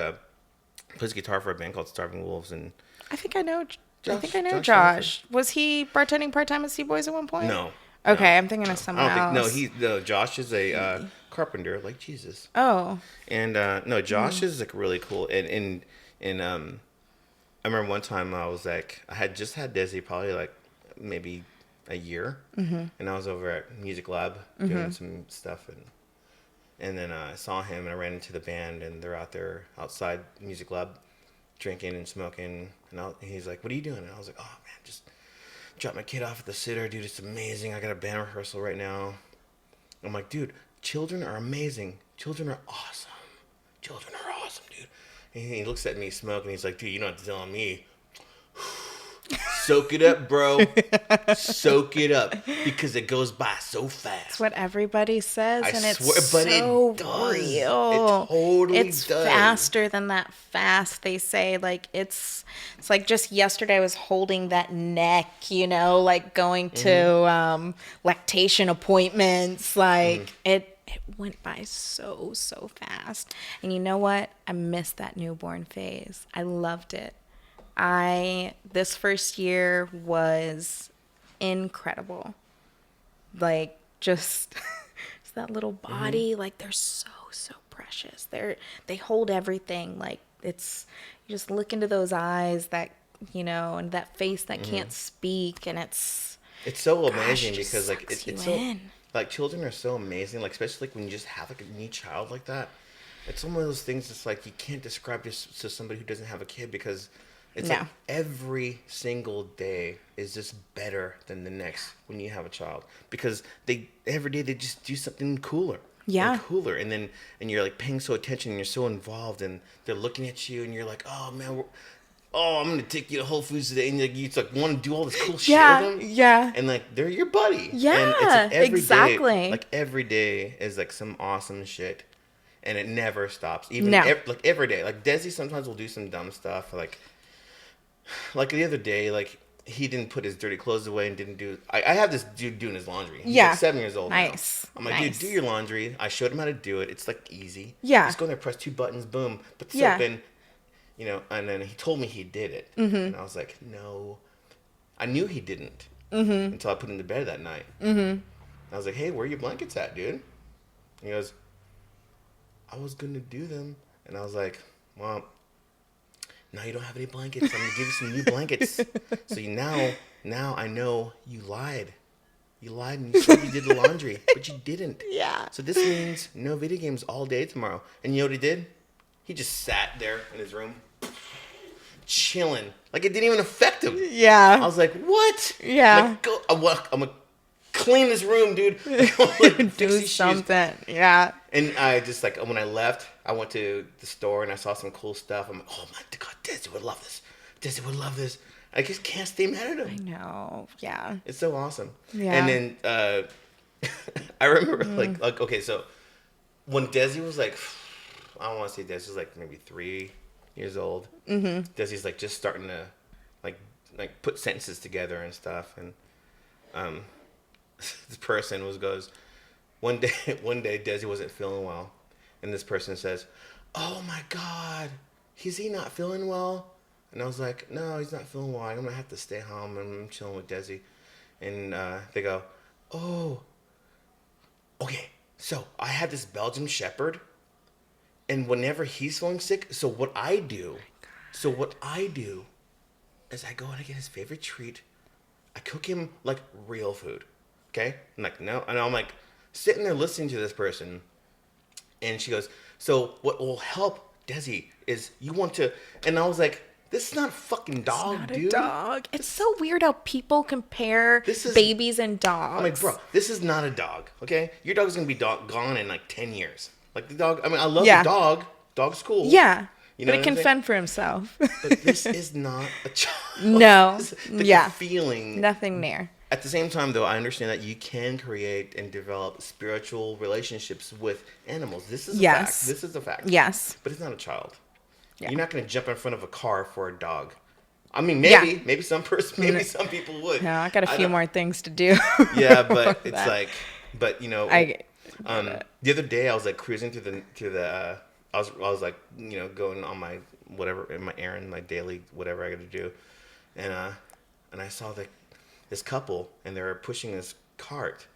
plays guitar for a band called Starving Wolves, and I think I know. I think I know Josh Josh. Was he bartending part time at Sea Boys at one point? no. Okay, no. I'm thinking of someone I don't else. think no. Josh is a carpenter, like Jesus. Oh. And no, Josh is like really cool. And I remember one time I was like, I had just had Desi probably like maybe a year, and I was over at Music Lab doing some stuff, and then I saw him and I ran into the band, and they're out there outside Music Lab drinking and smoking, and he's like, "What are you doing?" And I was like, "Oh man, just dropped my kid off at the sitter, dude. It's amazing. I got a band rehearsal right now." I'm like, "Dude, children are amazing. Children are awesome. Children are awesome, dude." And he looks at me smoking. He's like, "Dude, you don't have to tell me. Soak it up, bro. Soak it up, because it goes by so fast." It's what everybody says, I and it's swear, but so it does. real. It totally it's does. faster than that fast. They say like it's like just yesterday I was holding that neck, you know, like going to lactation appointments. Like it went by so fast. And you know what? I missed that newborn phase. I loved it. This first year was incredible. Like just that little body, like they're so precious. They hold everything. Like it's, you just look into those eyes that, you know, and that face that can't speak, and it's so gosh, amazing it just because like sucks it's you so in. like children are so amazing, like especially like when you just have like a new child like that. It's one of those things that's like you can't describe this to somebody who doesn't have a kid, because it's No. like every single day is just better than the next when you have a child, because every day they just do something cooler. Yeah. And cooler, and you're like paying so attention, and you're so involved, and they're looking at you, and you're like, "Oh man, I'm gonna take you to Whole Foods today," and you like want to do all this cool shit with them. Yeah. And like they're your buddy. Yeah, and it's like every exactly. day, like every day is like some awesome shit, and it never stops. Even No. like every day. Like Desi sometimes will do some dumb stuff, like the other day, like he didn't put his dirty clothes away and didn't do. I have this dude doing his laundry. He's Yeah. like 7 years old. Nice. Now. I'm like, Nice. dude, do your laundry. I showed him how to do it. It's like easy. Yeah. Just go in there, press 2 buttons, boom, put the Yeah. soap in. You know, and then he told me he did it, and I was like, no, I knew he didn't until I put him to bed that night. I was like, hey, where are your blankets at, dude? And he goes, I was gonna do them, and I was like, well, now you don't have any blankets. I'm gonna give you some new blankets. So now I know you lied. You lied and you said you did the laundry, but you didn't. Yeah. So this means no video games all day tomorrow. And you know what he did? He just sat there in his room, chilling, like it didn't even affect him. Yeah. I was like, "What?" Yeah. Like, I'm gonna clean this room, dude. Like, fix Do these shoes. something. Yeah. And I just like when I left, I went to the store and I saw some cool stuff. I'm like, "Oh my God, Desi would love this. Desi would love this." I just can't stay mad at him. I know. Yeah. It's so awesome. Yeah. And then I remember like okay, so when Desi was like, I don't want to say Desi was like maybe 3 years old. Desi's like just starting to like put sentences together and stuff. And this person goes one day Desi wasn't feeling well, and this person says, "Oh my God, is he not feeling well?" And I was like, no, he's not feeling well. I'm going to have to stay home. I'm chilling with Desi. And they go, oh, okay. So I have this Belgian Shepherd. And whenever he's feeling sick, so what I do is I go and I get his favorite treat. I cook him like real food. Okay? I'm like, no. And I'm like sitting there listening to this person. And she goes, so what will help Desi is you want to, and I was like, this is not a fucking dog, Not dude. a dog. It's so weird how people compare babies and dogs. I'm like, bro, this is not a dog, okay? Your dog's gonna be gone in like 10 years. Like the dog, I mean, I love the dog. Dog's cool. Yeah. You know but it can fend for himself. But this is not a child. No. The feeling. Nothing near. At the same time, though, I understand that you can create and develop spiritual relationships with animals. This is a fact. This is a fact. Yes. But it's not a child. Yeah. You're not going to jump in front of a car for a dog. I mean, maybe some people would. No, I got a few more things to do. Yeah, but it's like, but you know, the other day I was like cruising through the I was like, you know, going on my whatever, my errand, my daily whatever I got to do, and I saw this couple and they were pushing this cart,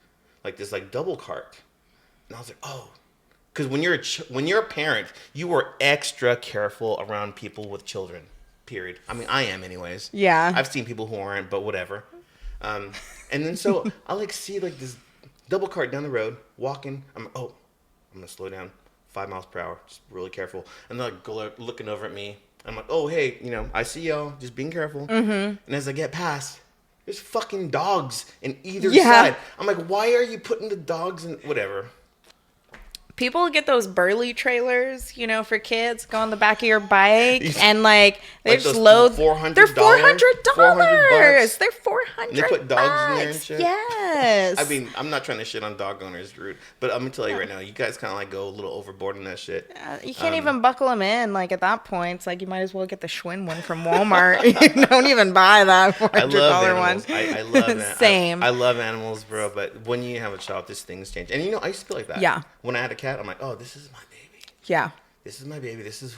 like this like double cart, and I was like, oh. Because when you're a parent, you are extra careful around people with children. Period. I mean, I am anyways. Yeah. I've seen people who aren't, but whatever. And then so I like see like this double cart down the road walking. I'm gonna slow down 5 miles per hour, just really careful. And they're like looking over at me. I'm like, oh hey, you know, I see y'all, just being careful. Mm-hmm. And as I get past, there's fucking dogs in either side. I'm like, why are you putting the dogs in whatever? People get those burly trailers, you know, for kids, go on the back of your bike, and like they like just load. $400. They're $400. They're $400. And they put dogs in there and shit. Yes. I mean, I'm not trying to shit on dog owners, rude, but I'm gonna tell you right now, you guys kind of like go a little overboard on that shit. You can't even buckle them in. Like at that point, it's like you might as well get the Schwinn one from Walmart. You don't even buy that $400 one. I love animals. Same. I love animals, bro. But when you have a child, these things change. And you know, I used to feel like that. Yeah. When I had a cat, I'm like, oh, this is my baby. Yeah. This is my baby. This is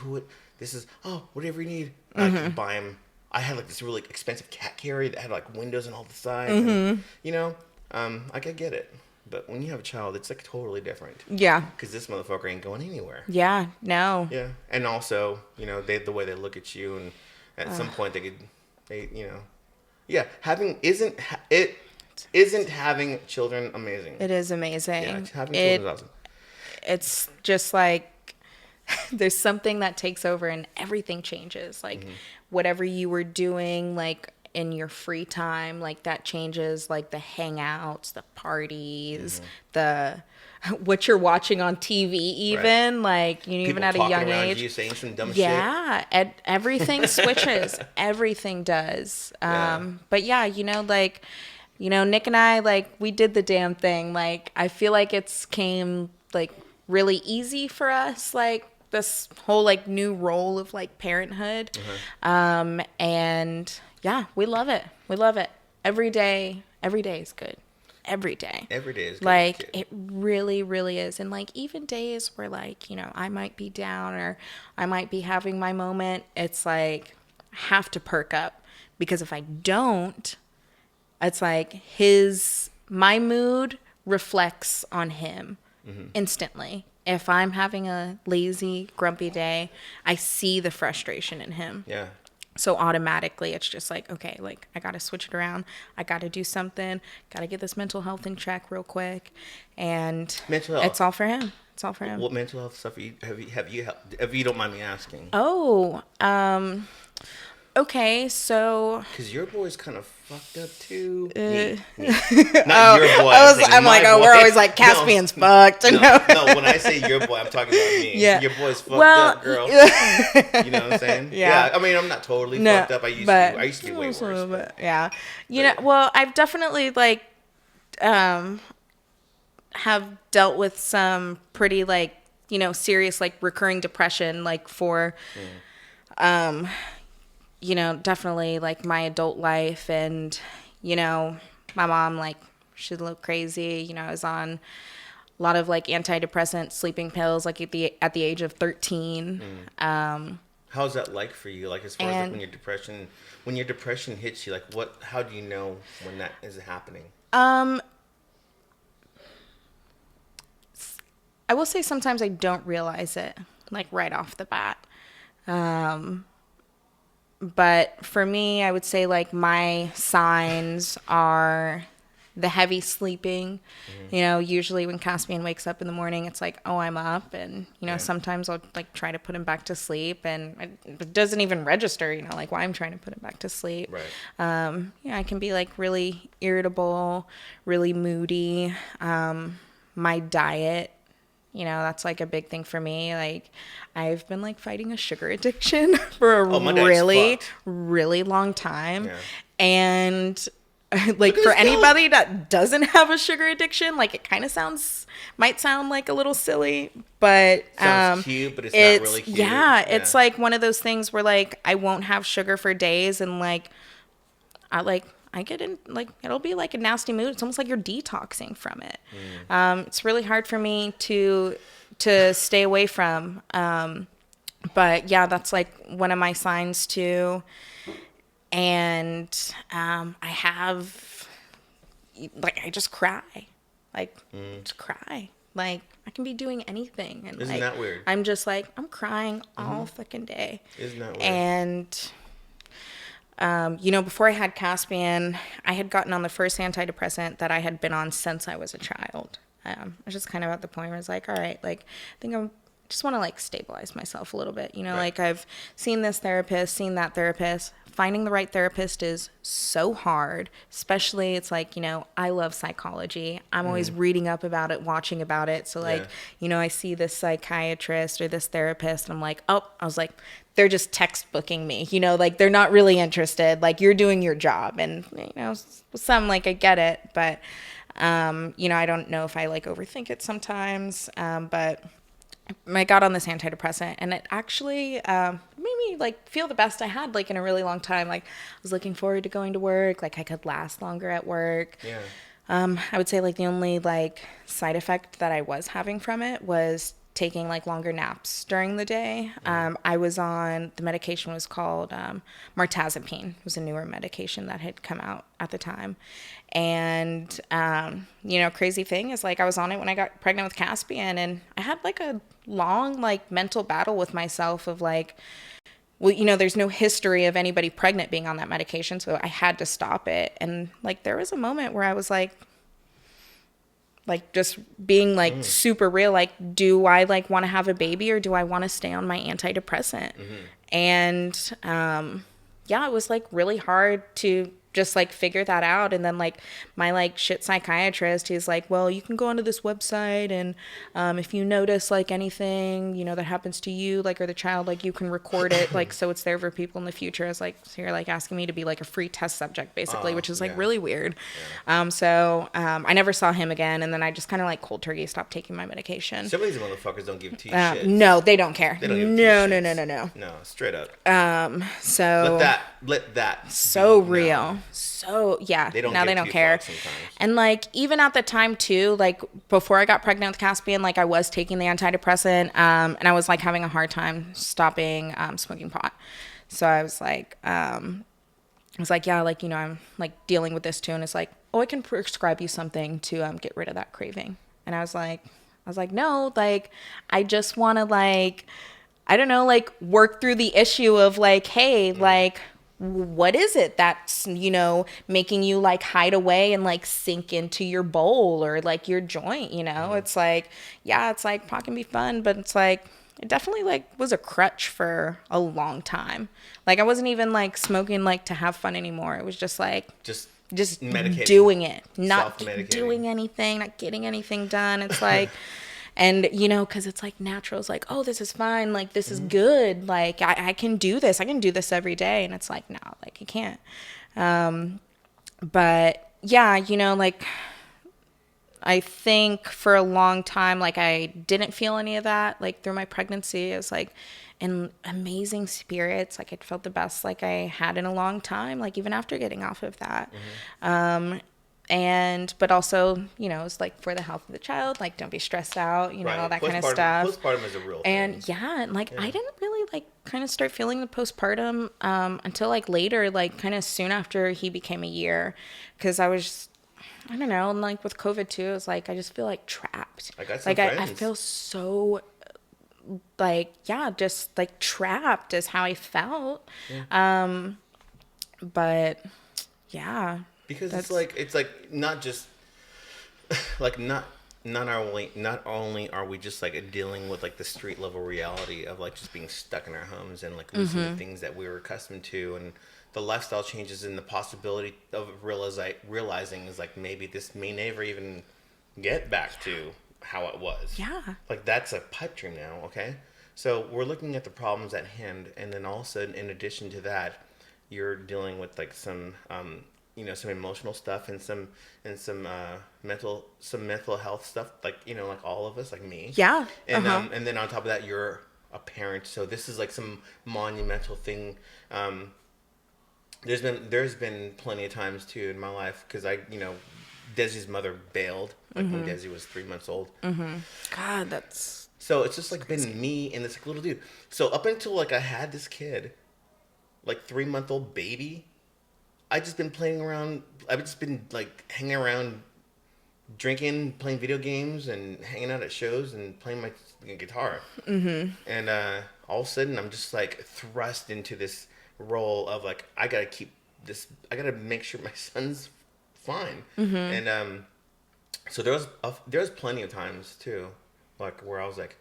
whatever you need. I could buy him. I had like this really expensive cat carrier that had like windows on all the sides. And, you know, I could get it. But when you have a child, it's like totally different. Yeah. Because this motherfucker ain't going anywhere. Yeah. No. Yeah. And also, you know, the way they look at you, and at some point you know, yeah, isn't having children amazing? It is amazing. Yeah, having children is awesome. It's just like there's something that takes over and everything changes. Like whatever you were doing, like in your free time, like that changes. Like the hangouts, the parties, the what you're watching on TV, even like you People even at a young age. You saying some dumb shit. Everything switches. Everything does. But yeah, you know, like. You know, Nick and I, like, we did the damn thing. Like, I feel like it's came, like, really easy for us, like, this whole, like, new role of, like, parenthood. And, yeah, we love it. We love it. Every day is good. Every day. Every day is good. Like, it really, really is. And, like, even days where, like, you know, I might be down or I might be having my moment, it's, like, I have to perk up. Because if I don't... It's like my mood reflects on him instantly. If I'm having a lazy, grumpy day, I see the frustration in him. Yeah. So automatically it's just like, okay, like I got to switch it around. I got to do something. Got to get this mental health in check real quick. And mental health. It's all for him. It's all for him. What mental health stuff have you helped, if you don't mind me asking? Oh, okay, so... Because your boy's kind of fucked up, too. Not your boy. I'm like, we're always like, Caspian's fucked. No, when I say your boy, I'm talking about me. Yeah. Your boy's fucked up, girl. You know what I'm saying? Yeah. I mean, I'm not totally fucked up. I used to be way worse. Yeah. You know, well, I've definitely, like, have dealt with some pretty, like, you know, serious, like, recurring depression, like, for... you know, definitely like my adult life, and, you know, my mom, like, she's a little crazy. You know, I was on a lot of like antidepressant sleeping pills, like at the age of 13. How's that like for you? Like as far as like And- when your depression hits you, like how do you know when that is happening? I will say sometimes I don't realize it, like right off the bat. But for me, I would say like my signs are the heavy sleeping. You know, usually when Caspian wakes up in the morning, it's like, oh, I'm up. And, you know, sometimes I'll like try to put him back to sleep and it doesn't even register, you know, like why I'm trying to put him back to sleep. Right. Yeah, I can be like really irritable, really moody. My diet, you know, that's like a big thing for me. Like I've been like fighting a sugar addiction for a my diet's really, fucked. really long time. Yeah. And like for anybody that doesn't have a sugar addiction, like it kind of might sound like a little silly, but Sounds cute, but it's not really cute. Yeah, it's like one of those things where like I won't have sugar for days and like I get in, like, it'll be like a nasty mood. It's almost like you're detoxing from it. It's really hard for me to stay away from. But yeah, that's like one of my signs too. And I have, like, I just cry. Like, just cry. Like, I can be doing anything. And Isn't like, that weird? I'm just like, I'm crying all fucking day. Isn't that weird? And you know, before I had Caspian, I had gotten on the first antidepressant that I had been on since I was a child. I was just kind of at the point where I was like, all right, like, I think I just want to like stabilize myself a little bit. You know, like I've seen this therapist, seen that therapist. Finding the right therapist is so hard, especially it's like, you know, I love psychology. I'm always reading up about it, watching about it. So like, you know, I see this psychiatrist or this therapist and I'm like, oh, I was like, they're just textbooking me, you know, like they're not really interested. Like you're doing your job. And, you know, some like I get it, but, you know, I don't know if I like overthink it sometimes. But I got on this antidepressant and it actually made me like feel the best I had like in a really long time. Like I was looking forward to going to work. Like I could last longer at work. Yeah. I would say like the only like side effect that I was having from it was taking like longer naps during the day. I was on, the medication was called mirtazapine. It was a newer medication that had come out at the time. And, you know, crazy thing is like I was on it when I got pregnant with Caspian and I had like a long like mental battle with myself of like, well, you know, there's no history of anybody pregnant being on that medication. So I had to stop it. And like, there was a moment where I was like just being like super real, like, do I like want to have a baby or do I want to stay on my antidepressant? And yeah, it was like really hard to just like figure that out. And then like my like shit psychiatrist, he's like, well, you can go onto this website and if you notice like anything, you know, that happens to you, like, or the child, like you can record it, like, so it's there for people in the future. I was like, so you're like asking me to be like a free test subject basically, which is like really weird. So I never saw him again. And then I just kind of like cold turkey stopped taking my medication. Some of these motherfuckers don't give two shits. No, they don't care. They don't give No. No, straight up. So let that so be real. known. So yeah, They don't now give they don't two care. fucks sometimes. And like even at the time too, like before I got pregnant with Caspian, like I was taking the antidepressant, and I was like having a hard time stopping smoking pot. So I was like, yeah, like, you know, I'm like dealing with this too, and it's like, oh, I can prescribe you something to get rid of that craving. And I was like, no, like I just want to like, I don't know, like work through the issue of like, hey, like, what is it that's, you know, making you like hide away and like sink into your bowl or like your joint, you know? It's like, yeah, it's like pot can be fun, but it's like, it definitely like was a crutch for a long time. Like I wasn't even like smoking like to have fun anymore. It was just like, just medicating. doing it, not Self-medicating. doing anything, not getting anything done. It's like, and, you know, because it's like natural. It's like, oh, this is fine. Like, this is good. Like, I can do this. I can do this every day. And it's like, no, like, you can't. But, yeah, you know, like, I think for a long time, like, I didn't feel any of that. Like, through my pregnancy, I was, like, in amazing spirits. Like, I felt the best, like, I had in a long time. Like, even after getting off of that. But also, it's like for the health of the child, like don't be stressed out, Right. all that kind of stuff. Postpartum is a real And thing. I didn't really like kind of start feeling the postpartum until like later, like kind of soon after he became a year, because I was just, I don't know, and like with COVID too, it was like I just feel like trapped. I got some Like I friends. feel so like just like trapped is how I felt. But yeah, Because that's it's like not just like not only are we just like dealing with like the street level reality of like just being stuck in our homes and like losing the things that we were accustomed to, and the lifestyle changes and the possibility of realizing is like maybe this may never even get back to how it was. yeah. Like that's a pipe dream now, okay? So we're looking at the problems at hand, and then all of a sudden, in addition to that, you're dealing with like some some emotional stuff and some mental health stuff, like like all of us, like me. Yeah. And then on top of that, you're a parent, so this is like some monumental thing. There's been plenty of times too in my life, because Desi's mother bailed like when Desi was 3 months old. God, that's So it's just like been me and this like, little dude. So up until like I had this kid, like 3-month-old baby, I just been playing around. I've just been like hanging around, drinking, playing video games, and hanging out at shows and playing my guitar. And all of a sudden, I'm just like thrust into this role of like I gotta keep this. I gotta make sure my son's fine. And so there was plenty of times too, like where I was like,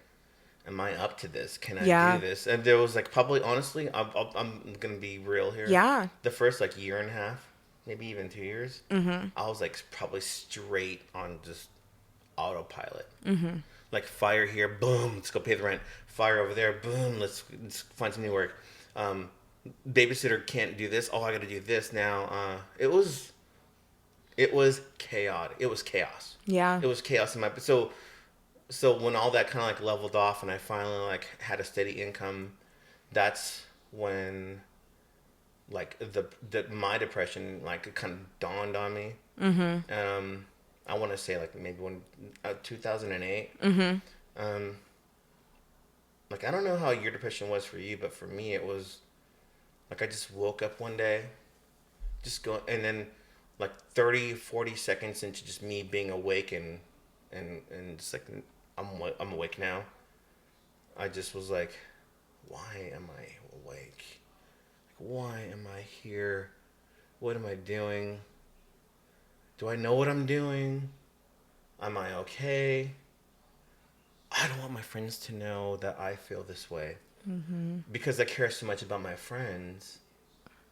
am I up to this? Can I do this? And there was like probably, honestly, I'm gonna be real here. Yeah. The first like year and a half, maybe even 2 years, I was like probably straight on just autopilot. Like fire here, boom, let's go pay the rent. Fire over there, boom, let's find some new work. Babysitter can't do this. Oh, I got to do this now. It was chaotic. It was chaos. Yeah. It was chaos in my so when all that kind of like leveled off and I finally like had a steady income, that's when like my depression like kind of dawned on me. I want to say like maybe when 2008. Like I don't know how your depression was for you, but for me it was like I just woke up one day, just go, and then like 30-40 seconds into just me being awake and just like I'm awake now, I just was like, why am I awake? Like, why am I here? What am I doing? Do I know what I'm doing? Am I okay? I don't want my friends to know that I feel this way. Because I care so much about my friends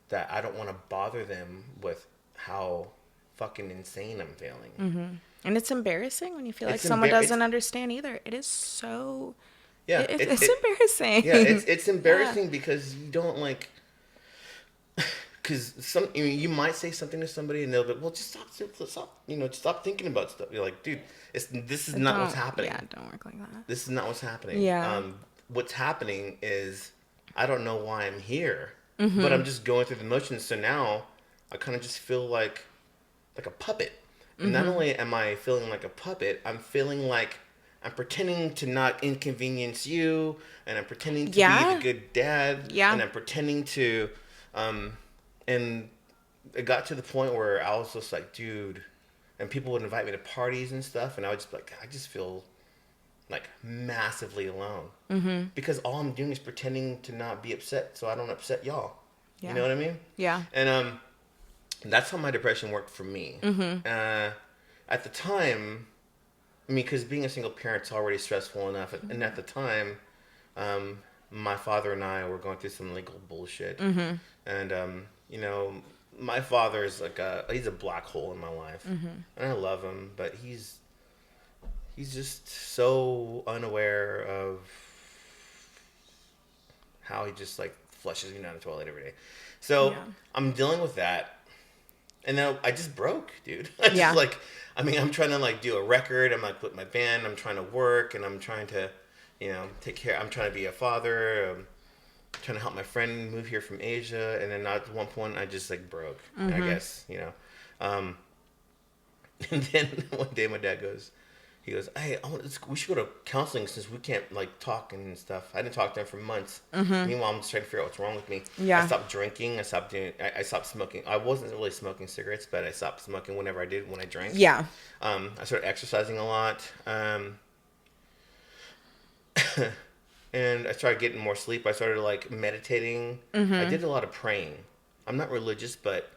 that I don't want to bother them with how fucking insane I'm feeling. And it's embarrassing when you feel like It's someone doesn't it's- understand either. It is so. Yeah, It's embarrassing. Yeah, it's embarrassing because you don't like. Because you might say something to somebody and they'll be, well, just stop, just stop thinking about stuff. You're like, dude, this is not what's happening. Yeah, don't work like that. This is not what's happening. Yeah. What's happening is I don't know why I'm here, but I'm just going through the motions. So now I kind of just feel like a puppet. And not only am I feeling like a puppet, I'm feeling like I'm pretending to not inconvenience you, and I'm pretending to be the good dad, and I'm pretending to, and it got to the point where I was just like, dude, and people would invite me to parties and stuff, and I would just be like, I just feel like massively alone, because all I'm doing is pretending to not be upset so I don't upset y'all. You know what I mean? Yeah. And that's how my depression worked for me. At the time, I mean, because being a single parent's already stressful enough, and at the time, my father and I were going through some legal bullshit, and my father is like he's a black hole in my life, and I love him, but he's just so unaware of how he just like flushes me down the toilet every day. So I'm dealing with that, and then I just broke, dude. I'm trying to like do a record. I'm like with my band. I'm trying to work, and I'm trying to, take care. I'm trying to be a father. I'm trying to help my friend move here from Asia, and then at one point I just like broke. I guess And then one day my dad goes, he goes, hey, we should go to counseling since we can't like talk and stuff. I didn't talk to him for months. Meanwhile, I'm just trying to figure out what's wrong with me. Yeah. I stopped drinking. I stopped smoking. I wasn't really smoking cigarettes, but I stopped smoking whenever I did when I drank. Yeah. I started exercising a lot. And I started getting more sleep. I started like meditating. I did a lot of praying. I'm not religious, but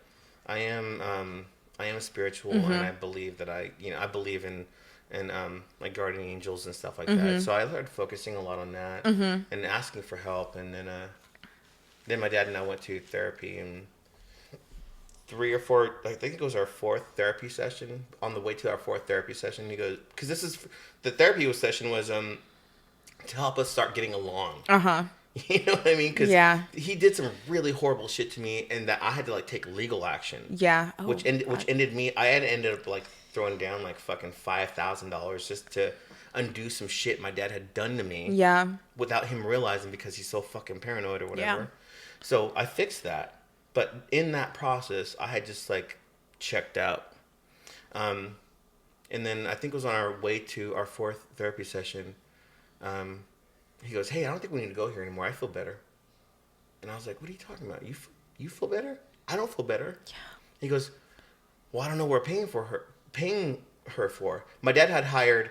I am spiritual, and I believe that I believe in like guardian angels and stuff like that. So I started focusing a lot on that and asking for help. And then my dad and I went to therapy, and 3 or 4, I think it was our 4th therapy session. On the way to our 4th therapy session, he goes, because the therapy session was to help us start getting along. You know what I mean? Because he did some really horrible shit to me, and that I had to like take legal action. Yeah. Which ended me. I had ended up like throwing down like fucking $5,000 just to undo some shit my dad had done to me. Yeah. Without him realizing, because he's so fucking paranoid or whatever. Yeah. So I fixed that, but in that process, I had just like checked out. And then I think it was on our way to our 4th therapy session. He goes, hey, I don't think we need to go here anymore. I feel better. And I was like, what are you talking about? You feel better? I don't feel better. Yeah. He goes, well, I don't know what we're paying her for. My dad had hired,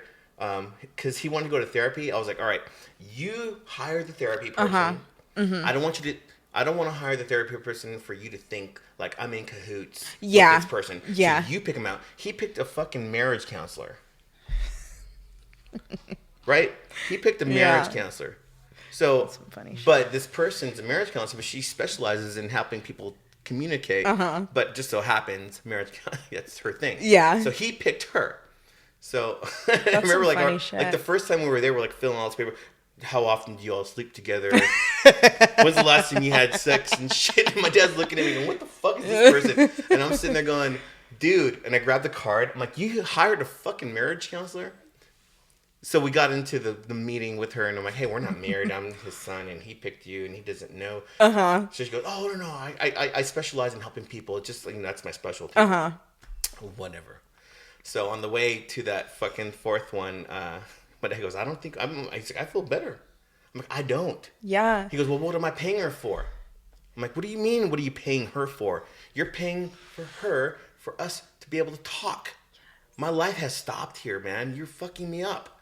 because he wanted to go to therapy. I was like, all right, you hire the therapy person. I don't want to hire the therapy person for you to think like I'm in cahoots with this person. Yeah. So you pick him out. He picked a fucking marriage counselor. Right? He picked a marriage counselor. So, that's some funny shit. But this person's a marriage counselor, but she specializes in helping people communicate. But just so happens, that's her thing. Yeah. So he picked her. So I remember like the first time we were there, we're like filling all this paper. How often do you all sleep together? When's the last time you had sex and shit? And my dad's looking at me going, what the fuck is this person? And I'm sitting there going, dude. And I grabbed the card. I'm like, you hired a fucking marriage counselor? So we got into the meeting with her, and I'm like, hey, we're not married. I'm his son, and he picked you, and he doesn't know. So she goes, oh, no, I specialize in helping people. It's just, like, that's my specialty. Whatever. So on the way to that fucking 4th one, my dad goes, I feel better. I'm like, I don't. Yeah. He goes, well, what am I paying her for? I'm like, what do you mean, what are you paying her for? You're paying for her for us to be able to talk. My life has stopped here, man. You're fucking me up.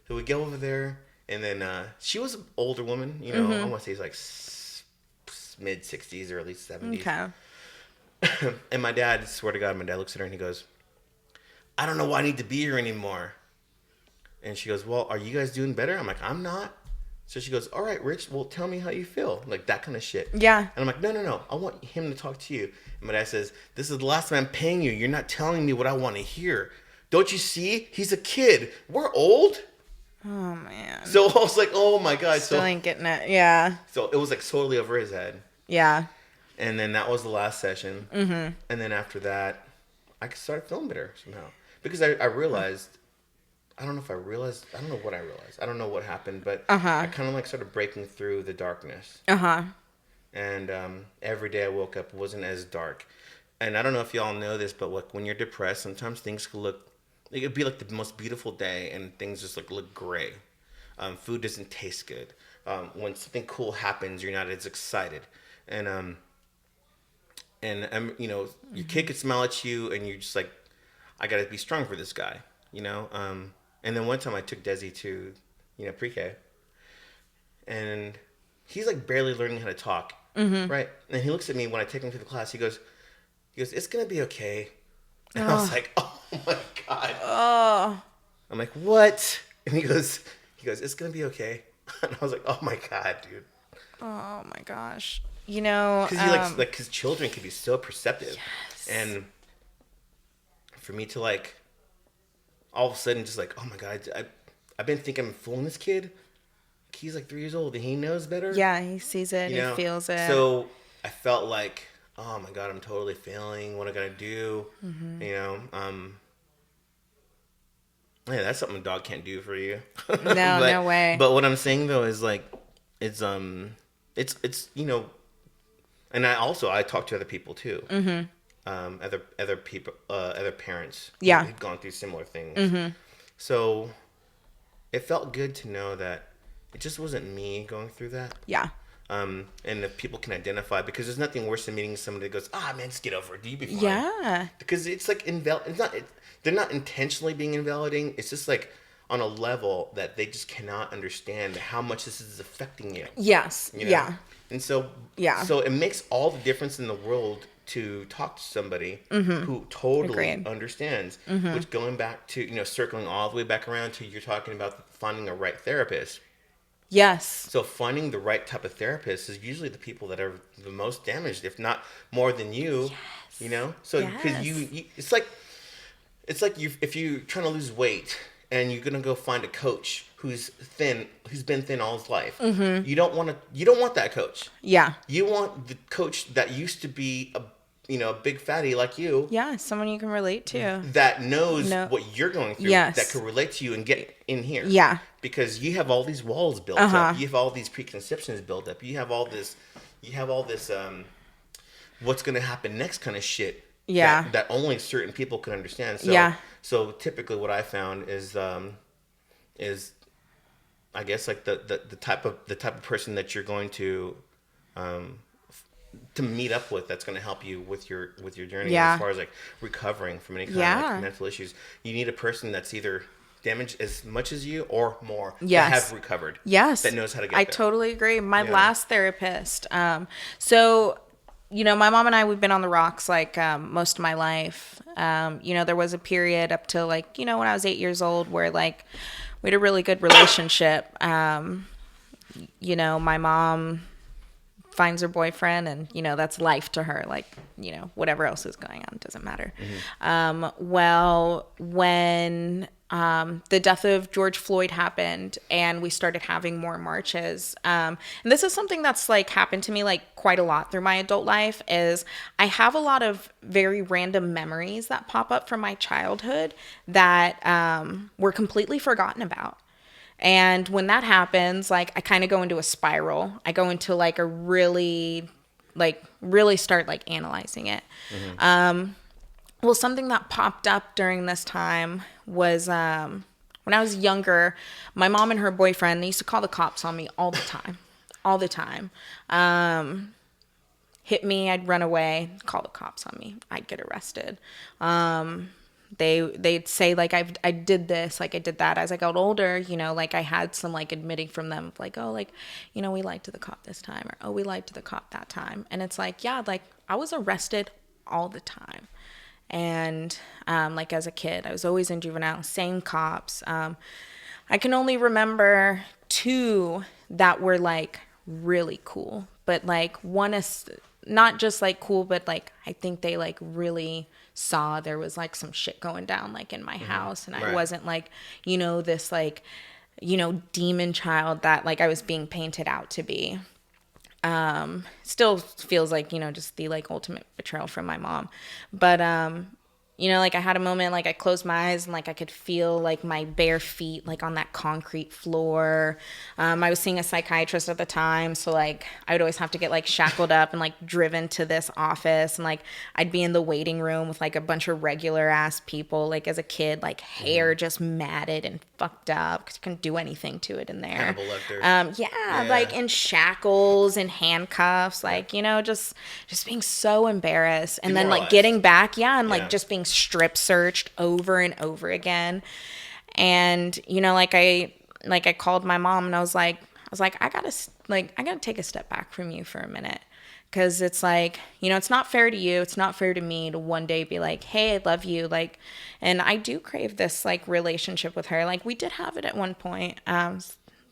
So we go over there, and then she was an older woman, I want to say it's like mid-60s or at least 70s. Okay. And my dad, swear to God, my dad looks at her and he goes, I don't know why I need to be here anymore. And she goes, well, are you guys doing better? I'm like, I'm not. So she goes, all right, Rich, well, tell me how you feel. Like that kind of shit. Yeah. And I'm like, no. I want him to talk to you. And my dad says, this is the last time I'm paying you. You're not telling me what I want to hear. Don't you see? He's a kid. We're old. Oh, man. So I was like, oh, my God. Still ain't getting it. Yeah. So it was like totally over his head. Yeah. And then that was the last session. And then after that, I started feeling better somehow. Because I realized, I don't know what I realized. I don't know what happened, but I kind of like started breaking through the darkness. And every day I woke up, it wasn't as dark. And I don't know if y'all know this, but like when you're depressed, sometimes things could look, it could be like the most beautiful day and things just like look gray. Food doesn't taste good. When something cool happens, you're not as excited. And your kid could smile at you and you're just like, I gotta be strong for this guy, And then one time I took Desi to, pre-K. And he's like barely learning how to talk, right? And he looks at me when I take him to the class. He goes, it's gonna be okay. And I was like, oh my God. Oh. I'm like, what? And he goes, it's gonna be okay. And I was like, oh my God, dude. Oh my gosh. Because children can be so perceptive. Yes. And for me to like, all of a sudden just like, oh my God, I've been thinking I'm fooling this kid. He's like 3 years old and he knows better. Yeah, he sees it, he feels it. So I felt like, oh my God, I'm totally failing. What am I gonna do? Yeah, that's something a dog can't do for you. No way. But what I'm saying though is like, it's and I talk to other people too. other people, other parents Yeah. who'd gone through similar things. So it felt good to know that it just wasn't me going through that. Yeah. And if people can identify, because there's nothing worse than meeting somebody that goes, man, just get over it. You'll be fine. Yeah. Because it's like they're not intentionally being invalidating. It's just like on a level that they just cannot understand how much this is affecting you. Yes. You know? Yeah. And so, so it makes all the difference in the world to talk to somebody who totally Agreed. understands. Which, going back to, circling all the way back around to you're talking about finding a right therapist. Yes. So finding the right type of therapist is usually the people that are the most damaged, if not more than you. Yes. So because you it's like if you're trying to lose weight and you're gonna go find a coach who's been thin all his life. You don't want that coach. Yeah. You want the coach that used to be a big fatty like you. Yeah. Someone you can relate to. That knows what you're going through. Yes. That can relate to you and get in here. Yeah. Because you have all these walls built up. You have all these preconceptions built up. You have all this what's going to happen next kind of shit. Yeah. That only certain people can understand. So, So typically what I found is I guess like the type of person that you're going to meet up with, that's going to help you with your journey as far as like recovering from any kind of like mental issues. You need a person that's either damaged as much as you or more that have recovered. Yes. That knows how to get I there. totally agree. My last therapist, so my mom and I, we've been on the rocks like most of my life. There was a period up till like, when I was 8 years old where like we had a really good relationship. My mom finds her boyfriend and, that's life to her. Like, whatever else is going on, doesn't matter. Well, when the death of George Floyd happened and we started having more marches. And this is something that's like happened to me like quite a lot through my adult life is I have a lot of very random memories that pop up from my childhood that were completely forgotten about. And when that happens, like I kind of go into a spiral. I go into like a really start like analyzing it. Well, something that popped up during this time was when I was younger, my mom and her boyfriend, they used to call the cops on me all the time. All the time. Hit me, I'd run away, call the cops on me. I'd get arrested. They'd say like I did this, like I did that. As I got older, like I had some like admitting from them like, oh, like, we lied to the cop this time, or oh, we lied to the cop that time. And it's like, yeah, like I was arrested all the time. And like as a kid, I was always in juvenile, same cops. I can only remember 2 that were like really cool, but like one is not just like cool, but like I think they like really saw there was like some shit going down like in my house, and I wasn't like this like demon child that like I was being painted out to be. Still feels like just the like ultimate betrayal from my mom, but like I had a moment, like I closed my eyes and like I could feel like my bare feet like on that concrete floor. I was seeing a psychiatrist at the time, so like I would always have to get like shackled up and like driven to this office, and like I'd be in the waiting room with like a bunch of regular ass people, like as a kid, like hair just matted and fucked up because you couldn't do anything to it in there. Hannibal Lecter. Like in shackles and handcuffs, like just being so embarrassed, and then like getting back, and like just being strip searched over and over again. And like I called my mom and I was like I gotta take a step back from you for a minute, because it's like it's not fair to you, it's not fair to me to one day be like, hey, I love you, like, and I do crave this like relationship with her. Like we did have it at one point,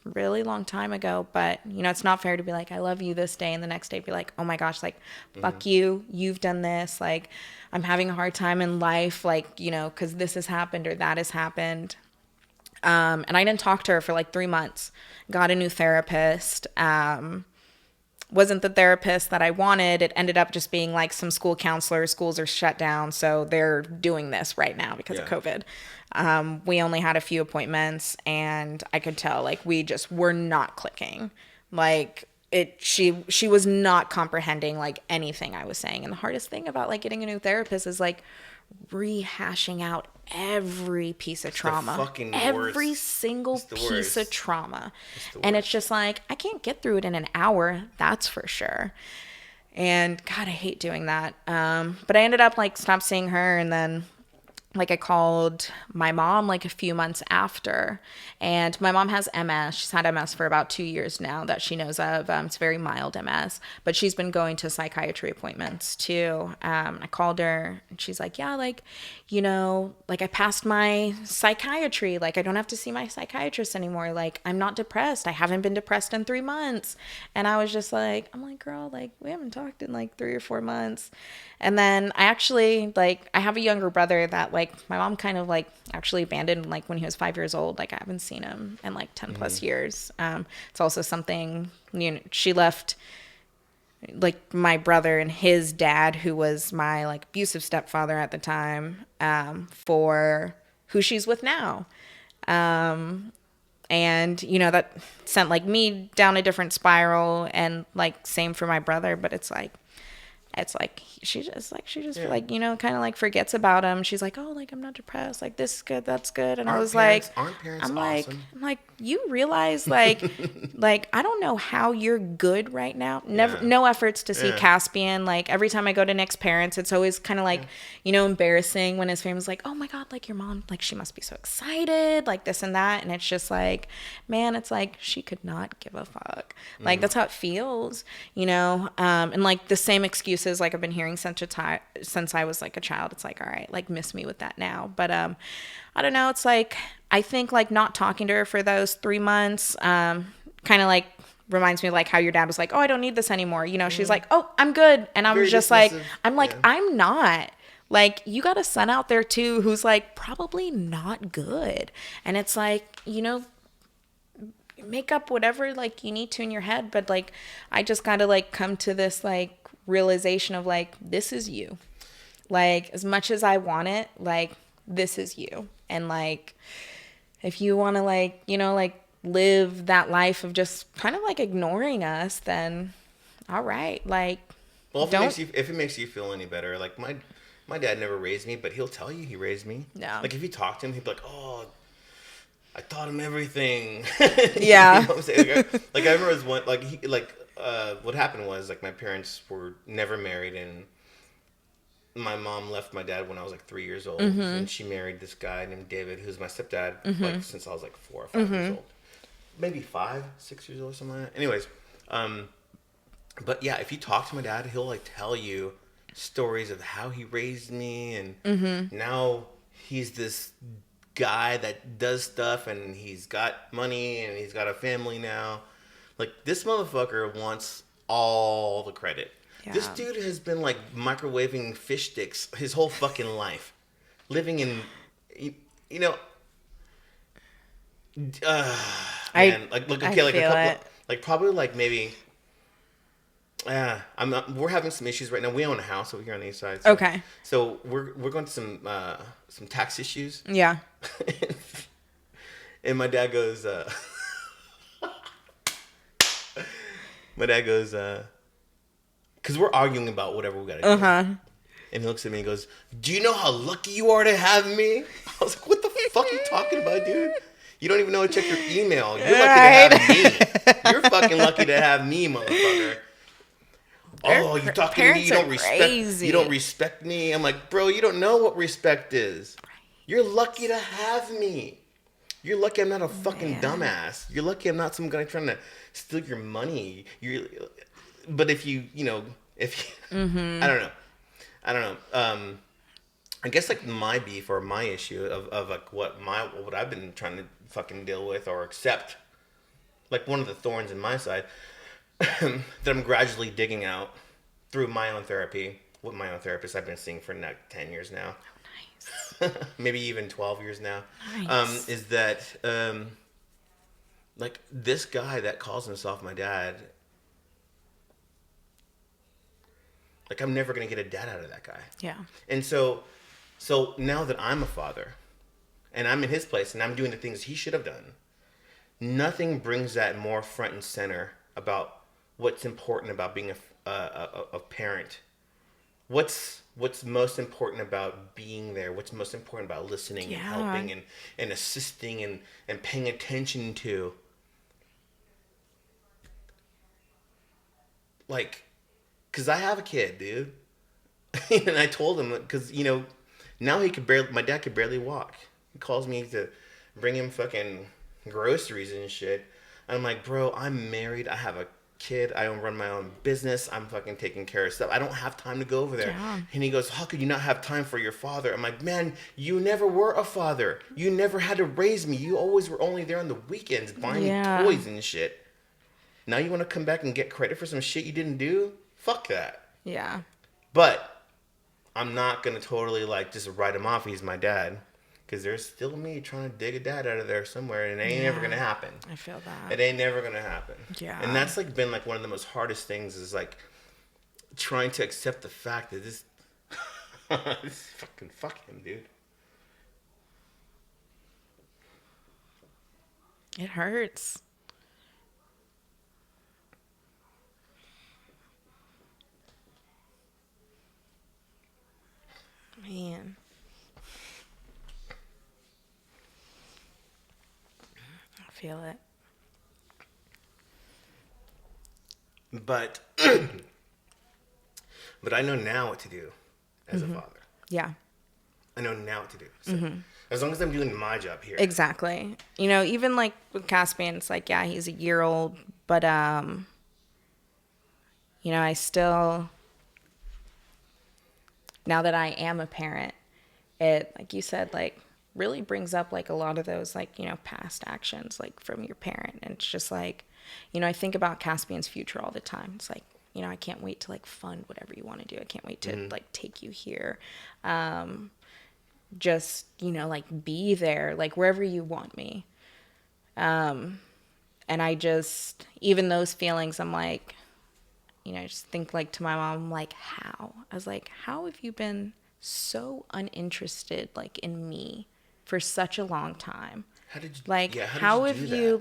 really long time ago, but it's not fair to be like I love you this day and the next day be like, oh my gosh, like fuck you, you've done this, like I'm having a hard time in life, like because this has happened or that has happened. And I didn't talk to her for like 3 months. Got a new therapist. Wasn't the therapist that I wanted. It ended up just being like some school counselors. Schools are shut down, so they're doing this right now because of COVID. We only had a few appointments, and I could tell like we just were not clicking. Like she was not comprehending like anything I was saying. And the hardest thing about like getting a new therapist is like rehashing out every piece of trauma, fucking every worst. single It's the piece of worst. trauma. the And it's worst. just like, I can't get through it in an hour. That's for sure. And God, I hate doing that. But I ended up like stopped seeing her, and then like I called my mom like a few months after, and my mom has MS. She's had MS for about 2 years now that she knows of. It's very mild MS, but she's been going to psychiatry appointments too. I called her and she's like, yeah, like, you know, like I passed my psychiatry. Like I don't have to see my psychiatrist anymore. Like I'm not depressed. I haven't been depressed in 3 months. And I was just like, I'm like, girl, like we haven't talked in like 3 or 4 months. And then I actually like, I have a younger brother that like my mom kind of like actually abandoned like when he was 5 years old. Like I haven't seen him in like 10 plus years. It's also something, you know, she left like my brother and his dad, who was my like abusive stepfather at the time, for who she's with now. And you know, that sent like me down a different spiral, and like same for my brother. But it's like she just like, you know, kind of like forgets about him. She's like, oh, like I'm not depressed, like this is good, that's good. And I was like, aren't parents I'm awesome? like you realize like like I don't know how you're good right now. Never, no efforts to see Caspian. Like every time I go to Nick's parents, it's always kind of like, you know, embarrassing when his family's like, oh my God, like your mom, like she must be so excited, like this and that. And it's just like, man, it's like she could not give a fuck. Like that's how it feels, you know. And like the same excuses like I've been hearing since I was like a child. It's like, all right, like miss me with that now. But I don't know. It's like, I think like not talking to her for those 3 months kind of like reminds me of like how your dad was like, oh, I don't need this anymore. You know, she's like, oh, I'm good. And I was Very just like, dismissive. I'm like, Yeah. I'm not. Like, you got a son out there too who's like probably not good. And it's like, you know, make up whatever like you need to in your head. But like, I just gotta like come to this like realization of like, this is you. Like, as much as I want it, like, this is you. And like, if you want to like, you know, like live that life of just kind of like ignoring us, then all right. Like, Well, don't. if it makes you feel any better, like my dad never raised me, but he'll tell you he raised me. No. Like if you talk to him, he'd be like, oh, I taught him everything. Yeah. You know what I'm saying? Like I remember one, like what happened was like my parents were never married, and my mom left my dad when I was like 3 years old, and she married this guy named David, who's my stepdad, like since I was like 4 or 5 years old, maybe 5, 6 years old, something like that. Anyways, but yeah, if you talk to my dad, he'll like tell you stories of how he raised me, and now he's this guy that does stuff, and he's got money, and he's got a family now. Like this motherfucker wants all the credit. Yeah. This dude has been like microwaving fish sticks his whole fucking life, living in, you know. Man, like look, okay, I like a feel couple, it. like probably like maybe. I'm not. We're having some issues right now. We own a house over here on the east side. So, Okay. So we're going to some tax issues. Yeah. And my dad goes. My dad goes. Because we're arguing about whatever we gotta do. And he looks at me and goes, "Do you know how lucky you are to have me?" I was like, "What the fuck are you talking about, dude? You don't even know to check your email. You're lucky to have me. You're fucking lucky to have me, motherfucker." Oh, you talking to me? You don't respect. Crazy. You don't respect me. I'm like, bro, you don't know what respect is. You're lucky to have me. You're lucky I'm not a fucking dumbass. You're lucky I'm not some guy trying to steal your money. But if you know, if you, I don't know. I guess like my beef or my issue of like what I've been trying to fucking deal with or accept, like one of the thorns in my side that I'm gradually digging out through my own therapy with my own therapist I've been seeing for like 10 years now. Nice. Maybe even 12 years now. Nice. Is that like this guy that calls himself my dad, like I'm never going to get a dad out of that guy. Yeah. And so now that I'm a father and I'm in his place and I'm doing the things he should have done, nothing brings that more front and center about what's important about being a parent. What's most important about being there? What's most important about listening and helping and assisting and paying attention to? Like, because I have a kid, dude. And I told him, because, now my dad could barely walk. He calls me to bring him fucking groceries and shit. And I'm like, bro, I'm married. I have a kid. I run my own business. I'm fucking taking care of stuff. I don't have time to go over there. Yeah. And he goes, how could you not have time for your father? I'm like, man, you never were a father. You never had to raise me. You always were only there on the weekends buying me toys and shit. Now you want to come back and get credit for some shit you didn't do? Fuck that. Yeah. But I'm not going to totally just write him off. He's my dad. Because there's still me trying to dig a dad out of there somewhere. And it ain't never going to happen. I feel that. It ain't never going to happen. Yeah. And that's been one of the most hardest things is trying to accept the fact that this fucking fuck him, dude. It hurts. Man. I feel it. But but I know now what to do as a father. Yeah. I know now what to do. So as long as I'm doing my job here. Exactly. Even with Caspian, it's yeah, he's a year old, but I still, now that I am a parent, it, like you said, really brings up a lot of those past actions from your parent. And it's just I think about Caspian's future all the time. It's I can't wait to fund whatever you want to do. I can't wait to take you here. Just, be there, wherever you want me. And I just, even those feelings, I'm I just think to my mom, I'm how? I was how have you been so uninterested, in me for such a long time? How did you, how have you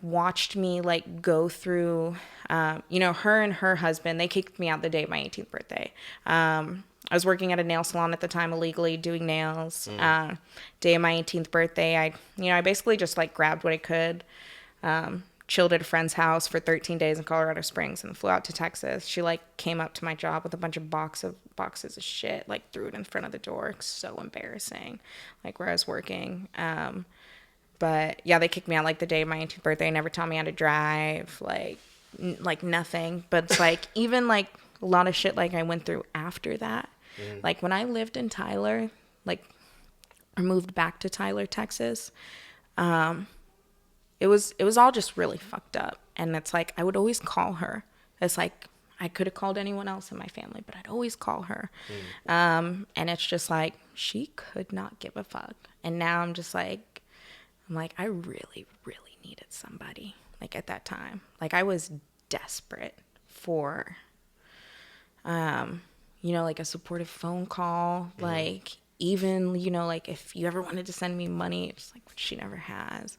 watched me go through, her and her husband, they kicked me out the day of my 18th birthday. I was working at a nail salon at the time, illegally doing nails. Day of my 18th birthday, I basically just grabbed what I could, chilled at a friend's house for 13 days in Colorado Springs and flew out to Texas. She came up to my job with a bunch of boxes of shit, threw it in front of the door. So embarrassing, where I was working. But yeah, they kicked me out the day of my 18th birthday. Never taught me how to drive, nothing. But it's even a lot of shit I went through after that. When I lived in Tyler, or moved back to Tyler, Texas, it was all just really fucked up. And it's I would always call her. It's I could have called anyone else in my family, but I'd always call her. And it's just she could not give a fuck. And now I'm just I really, really needed somebody at that time. I was desperate for, a supportive phone call. Even, if you ever wanted to send me money, it's what she never has.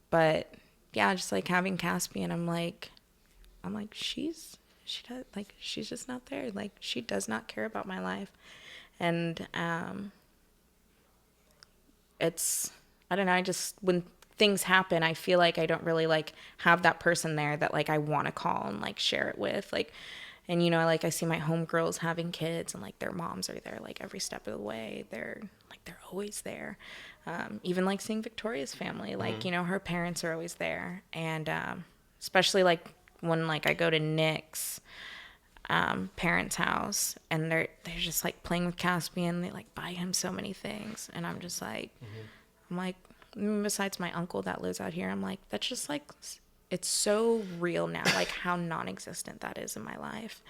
But yeah, just having Caspian, I'm she's just not there. She does not care about my life. And, it's, I don't know, I just, when things happen, I feel I don't really have that person there that I want to call and share it with. And I see my homegirls having kids and their moms are there every step of the way. They're always there. Even seeing Victoria's family, her parents are always there. And especially when I go to Nick's parents' house and they're just playing with Caspian. They buy him so many things, and I'm just I'm besides my uncle that lives out here, I'm that's just it's so real now, how non-existent that is in my life.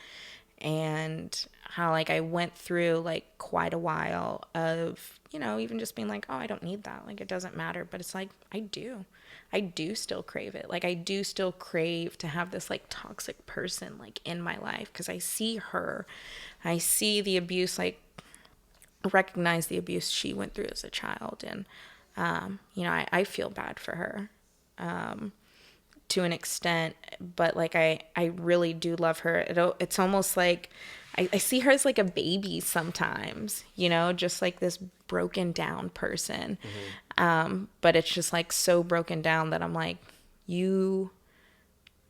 And how I went through quite a while of even just being oh, I don't need that, it doesn't matter. But it's I do still crave it. I do still crave to have this toxic person in my life, because I see her, I see the abuse, recognize the abuse she went through as a child. And I feel bad for her. to an extent, but like I really do love her. It's almost like I see her as like a baby sometimes, you know, just like this broken down person. But it's just like so broken down that I'm like, you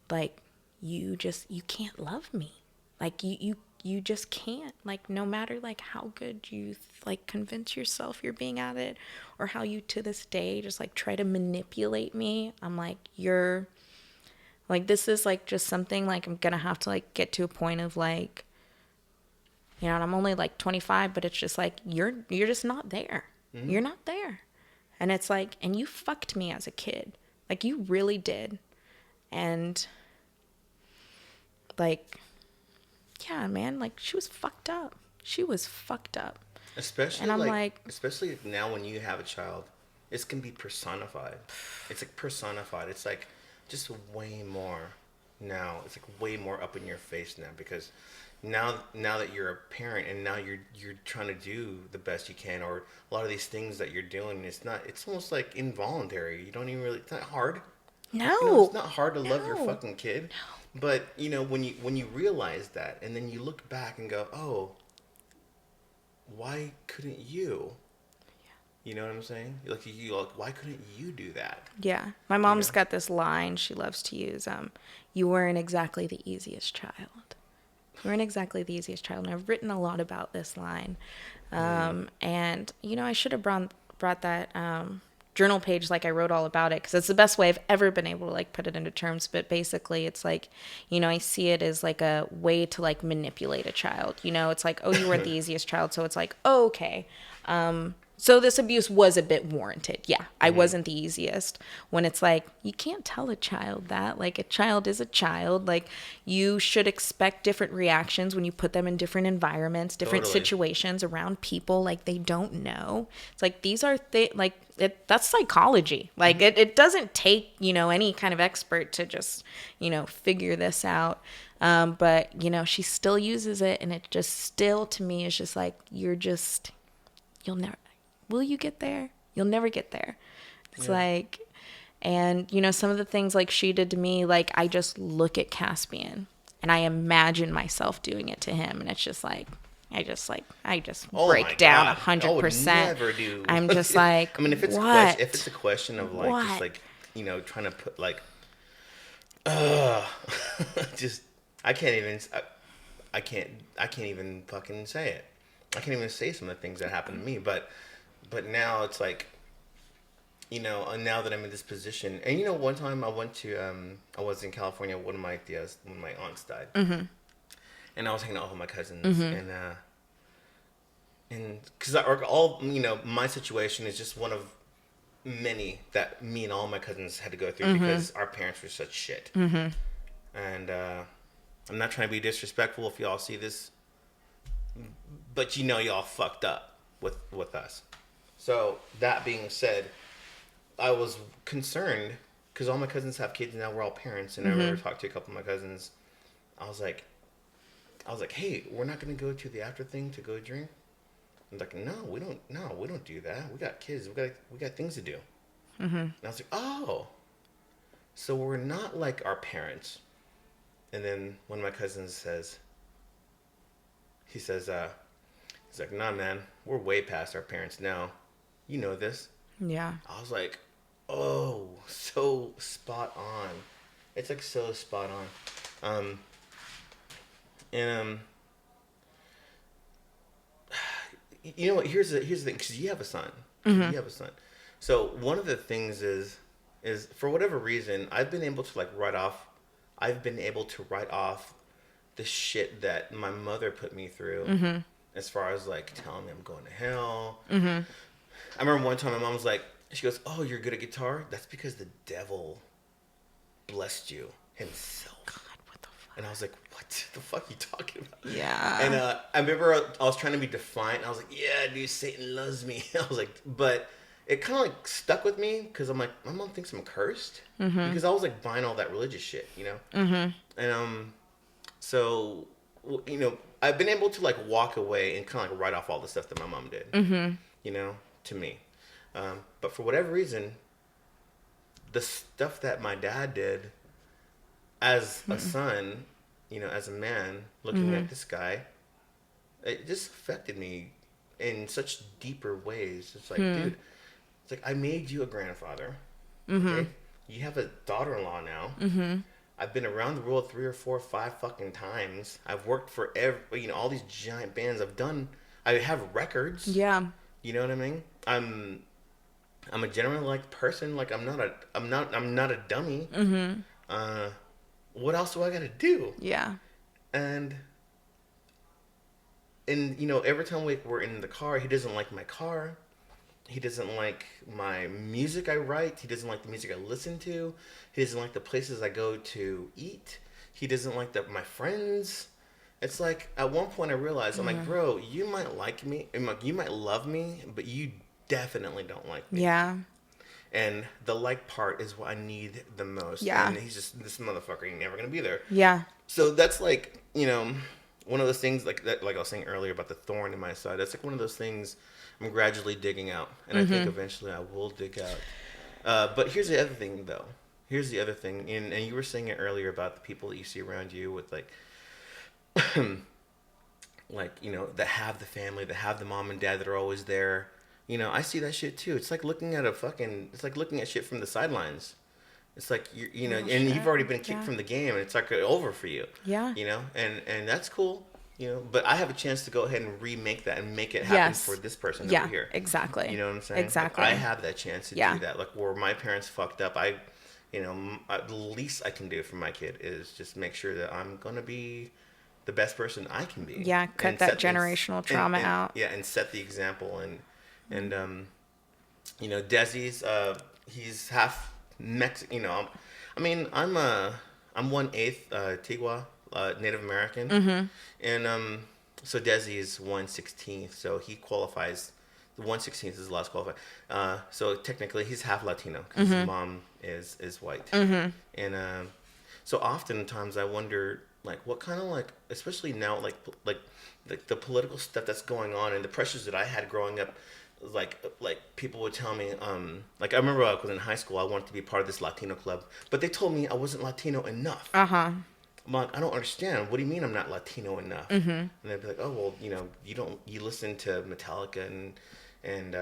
can't love me. Like you just can't, like, no matter like how good you like convince yourself you're being at it, or how you to this day just like try to manipulate me. I'm like, you're like, this is like just something like I'm gonna have to like get to a point of like, you know, and I'm only like 25, but it's just like you're just not there. You're not there. And it's like, and you fucked me as a kid. Like, you really did. And like, yeah, man, like, she was fucked up. She was fucked up. Especially, and I'm like, especially now when you have a child, it's gonna be personified. It's like personified. It's like just way more now. It's like way more up in your face now, because now that you're a parent and now you're trying to do the best you can, or a lot of these things that you're doing, it's almost like involuntary. You don't even really, it's not hard. no, You know, it's not hard to love your No. fucking kid. But you know, when you realize that, and then you look back and go, oh, why couldn't you? You know what I'm saying? Like, why couldn't you do that? Yeah. My mom's got this line she loves to use. You weren't exactly the easiest child. You weren't exactly the easiest child. And I've written a lot about this line. And, you know, I should have brought that journal page, like I wrote all about it, because it's the best way I've ever been able to like put it into terms. But basically it's like, you know, I see it as like a way to like manipulate a child. You know, it's like, oh, you weren't the easiest child, so it's like, oh, okay. So this abuse was a bit warranted. Yeah, I wasn't the easiest. When it's like, you can't tell a child that. Like, a child is a child. Like, you should expect different reactions when you put them in different environments, different Totally. situations, around people like they don't know. It's like, these are that's psychology. Like, it doesn't take, you know, any kind of expert to just, you know, figure this out. But, you know, she still uses it, and it just still, to me, is just like, will you get there? You'll never get there. It's like, and you know, some of the things like she did to me, like, I just look at Caspian and I imagine myself doing it to him, and it's just like, I just Oh my break down God. I would 100%. never do. I'm just like, I mean, if it's what? if it's a question of like, just What? like, you know, trying to put like, just I can't even fucking say it. I can't even say some of the things that happened to me. But now it's like, you know, now that I'm in this position, and you know, one time I was in California. One of my aunts died, and I was hanging out with my cousins, and because all, you know, my situation is just one of many that me and all my cousins had to go through because our parents were such shit. And I'm not trying to be disrespectful if y'all see this, but you know, y'all fucked up with us. So that being said, I was concerned because all my cousins have kids now. We're all parents, and I remember talking to a couple of my cousins. I was like, hey, we're not gonna go to the after thing to go drink. I'm like, no, we don't do that. We got kids. We got things to do. And I was like, oh, so we're not like our parents. And then one of my cousins says, he's like, nah, man, we're way past our parents now. You know this. Yeah. I was like, oh, so spot on. It's like so spot on. You know what? Here's the thing, because you have a son. You have a son. So one of the things is for whatever reason, I've been able to write off the shit that my mother put me through. As far as like telling me I'm going to hell. I remember one time my mom was like, she goes, oh, you're good at guitar? That's because the devil blessed you himself. God, what the fuck? And I was like, what the fuck are you talking about? Yeah. And I remember I was trying to be defiant. I was like, yeah, dude, Satan loves me. I was like, but it kind of like stuck with me because I'm like, my mom thinks I'm cursed. Because I was like buying all that religious shit, you know? And so, you know, I've been able to like walk away and kind of like write off all the stuff that my mom did, you know, to me. But for whatever reason, the stuff that my dad did as a son, as a man looking at this guy, it just affected me in such deeper ways. It's like, dude, it's like I made you a grandfather. Okay, you have a daughter-in-law now. I've been around the world 3 or 4 or 5 fucking times. I've worked for all these giant bands. I have records. Yeah. You know what I mean? I'm a genuine like person. Like I'm not a dummy. What else do I gotta do? Yeah. And every time we're in the car, he doesn't like my car. He doesn't like my music I write. He doesn't like the music I listen to. He doesn't like the places I go to eat. He doesn't like my friends. It's like, at one point I realized, I'm like, bro, you might like me, and like, you might love me, but you definitely don't like me. Yeah. And the like part is what I need the most. Yeah. And he's just, this motherfucker ain't never going to be there. Yeah. So that's like, one of those things, like I was saying earlier about the thorn in my side, that's like one of those things I'm gradually digging out. And I think eventually I will dig out. But here's the other thing, though. Here's the other thing. And you were saying it earlier about the people that you see around you with, like, that have the family, that have the mom and dad that are always there. I see that shit, too. It's like looking at it's like looking at shit from the sidelines. It's like, and you've already been kicked from the game, and it's like over for you. Yeah. And that's cool. But I have a chance to go ahead and remake that and make it happen for this person over here. Exactly. You know what I'm saying? Exactly. Like, I have that chance to do that. Like, where my parents fucked up, the least I can do for my kid is just make sure that I'm going to be the best person I can be. Yeah, cut that generational trauma out. Yeah, and set the example. And Desi's, he's half Mexican, I'm 1/8 Tigua, Native American. And so Desi is 1/16, so he qualifies. The 1/16 is the last qualified. So technically he's half Latino because his mom is white. And so oftentimes I wonder, like, what kind of, like, especially now, like the political stuff that's going on and the pressures that I had growing up, like people would tell me, like, I remember I was in high school, I wanted to be part of this Latino club, but they told me I wasn't Latino enough. I'm like, I don't understand. What do you mean I'm not Latino enough? And they'd be like, oh, well, you listen to Metallica and